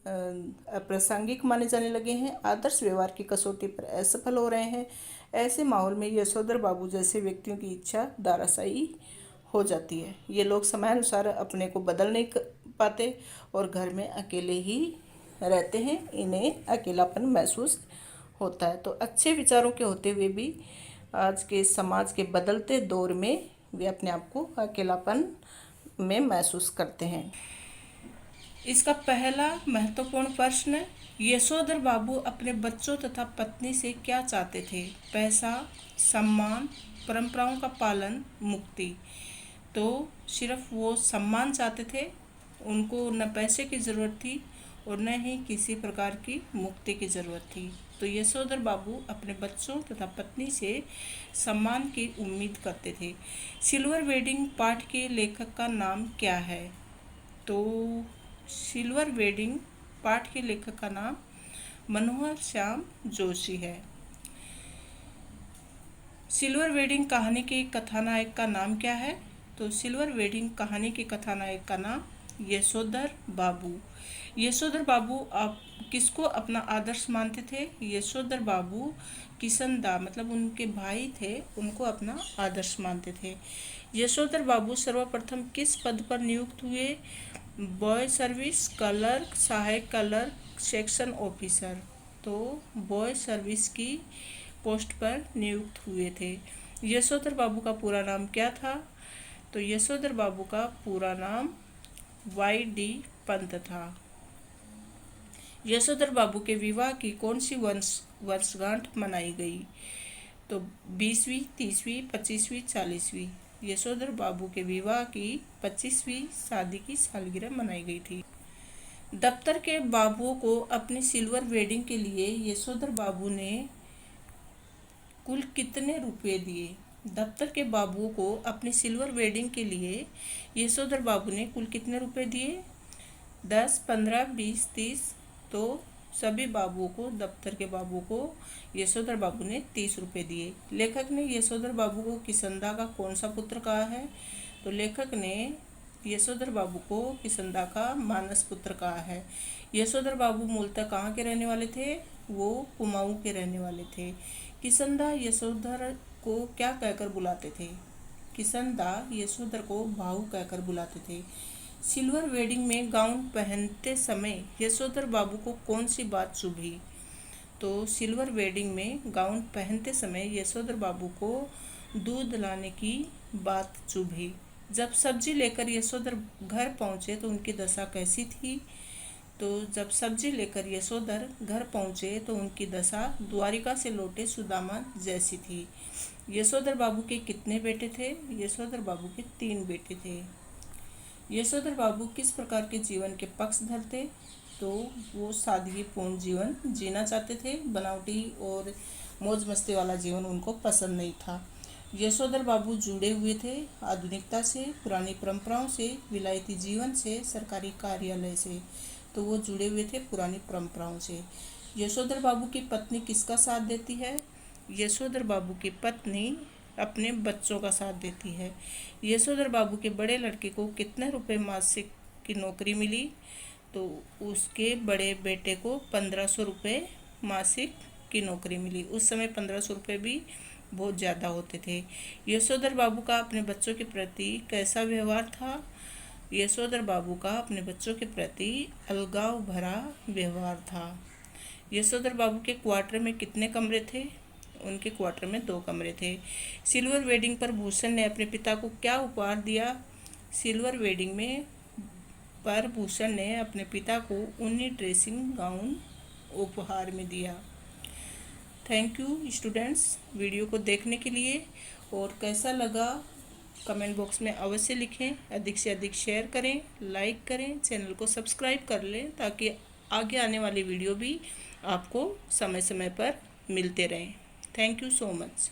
अप्रासंगिक माने जाने लगे हैं, आदर्श व्यवहार की कसौटी पर असफल हो रहे हैं। ऐसे माहौल में यशोधर बाबू जैसे व्यक्तियों की इच्छा दाराशाही हो जाती है। ये लोग समयानुसार अपने को बदल नहीं पाते और घर में अकेले ही रहते हैं, इन्हें अकेलापन महसूस होता है। तो अच्छे विचारों के होते हुए भी आज के समाज के बदलते दौर में वे अपने आप को अकेलापन में महसूस करते हैं। इसका पहला महत्वपूर्ण प्रश्न, यशोधर बाबू अपने बच्चों तथा पत्नी से क्या चाहते थे? पैसा, सम्मान, परंपराओं का पालन, मुक्ति। तो सिर्फ वो सम्मान चाहते थे, उनको न पैसे की ज़रूरत थी और न ही किसी प्रकार की मुक्ति की ज़रूरत थी। तो यशोधर बाबू अपने बच्चों तथा पत्नी से सम्मान की उम्मीद करते थे। सिल्वर वेडिंग पाठ के लेखक का नाम क्या है? तो सिल्वर वेडिंग पाठ के लेखक का नाम मनोहर श्याम जोशी है। सिल्वर वेडिंग कहानी के कथानायक का नाम क्या है? तो सिल्वर वेडिंग कहानी के कथानायक का नाम यशोधर बाबू। यशोधर बाबू आप किसको अपना आदर्श मानते थे? यशोधर बाबू किशनदा मतलब उनके भाई थे, उनको अपना आदर्श मानते थे। यशोधर बाबू सर्वप्रथम किस पद पर नियुक्त हुए? बॉय सर्विस, क्लर्क, सहायक क्लर्क, सेक्शन ऑफिसर। तो बॉय सर्विस की पोस्ट पर नियुक्त हुए थे। यशोधर बाबू का पूरा नाम क्या था? तो यशोधर बाबू का पूरा नाम Y.D. पंत था। यशोधर बाबू के विवाह की कौन सी वर्षगांठ मनाई गई? तो 20वीं, 30वीं, 25वीं, 40वीं। यशोधर बाबू के विवाह की 25वीं शादी की सालगिरह मनाई गई थी। दफ्तर के बाबुओं को अपनी सिल्वर वेडिंग के लिए यशोधर बाबू ने कुल कितने रुपए दिए? दफ्तर के बाबुओं को अपनी सिल्वर वेडिंग के लिए यशोधर बाबू ने कुल कितने रुपए दिए? 10, 15, 20, 30। तो सभी बाबुओं को, दफ्तर के बाबू को यशोधर बाबू ने 30 रुपये दिए। लेखक ने यशोधर बाबू को किशनदा का कौन सा पुत्र कहा है? तो लेखक ने यशोधर बाबू को किशनदा का मानस पुत्र कहा है। यशोधर बाबू मूलतः कहाँ के रहने वाले थे? वो कुमाऊं के रहने वाले थे। किशनदा यशोधर को क्या कहकर बुलाते थे? किशनदा यशोधर को भाऊ कहकर बुलाते थे। सिल्वर वेडिंग में गाउन पहनते समय यशोधर बाबू को कौन सी बात चुभी? तो सिल्वर वेडिंग में गाउन पहनते समय यशोधर बाबू को दूध लाने की बात चुभी। जब सब्जी लेकर यशोधर घर पहुँचे तो उनकी दशा कैसी थी? तो जब सब्जी लेकर यशोधर घर पहुँचे तो उनकी दशा द्वारिका से लौटे सुदामा जैसी थी। यशोधर बाबू के कितने बेटे थे? यशोधर बाबू के 3 बेटे थे। यशोधर बाबू किस प्रकार के जीवन के पक्षधर थे? तो वो सादगीपूर्ण जीवन जीना चाहते थे, बनावटी और मौज मस्ती वाला जीवन उनको पसंद नहीं था। यशोधर बाबू जुड़े हुए थे आधुनिकता से, पुरानी परंपराओं से, विलायती जीवन से, सरकारी कार्यालय से। तो वो जुड़े हुए थे पुरानी परंपराओं से। यशोधर बाबू की पत्नी किसका साथ देती है? यशोधर बाबू की पत्नी अपने बच्चों का साथ देती है। यशोधर बाबू के बड़े लड़के को कितने रुपए मासिक की नौकरी मिली? तो उसके बड़े बेटे को 1500 रुपये मासिक की नौकरी मिली। उस समय 1500 रुपये भी बहुत ज़्यादा होते थे। यशोधर बाबू का अपने बच्चों के प्रति कैसा व्यवहार था? यशोधर बाबू का अपने बच्चों के प्रति अलगाव भरा व्यवहार था। यशोधर बाबू के क्वार्टर में कितने कमरे थे? उनके क्वार्टर में 2 कमरे थे। सिल्वर वेडिंग पर भूषण ने अपने पिता को क्या उपहार दिया? सिल्वर वेडिंग में पर भूषण ने अपने पिता को ऊनी ड्रेसिंग गाउन उपहार में दिया। थैंक यू स्टूडेंट्स वीडियो को देखने के लिए, और कैसा लगा कमेंट बॉक्स में अवश्य लिखें। अधिक से अधिक शेयर करें, लाइक करें, चैनल को सब्सक्राइब कर लें ताकि आगे आने वाली वीडियो भी आपको समय समय पर मिलते रहें। Thank you so much.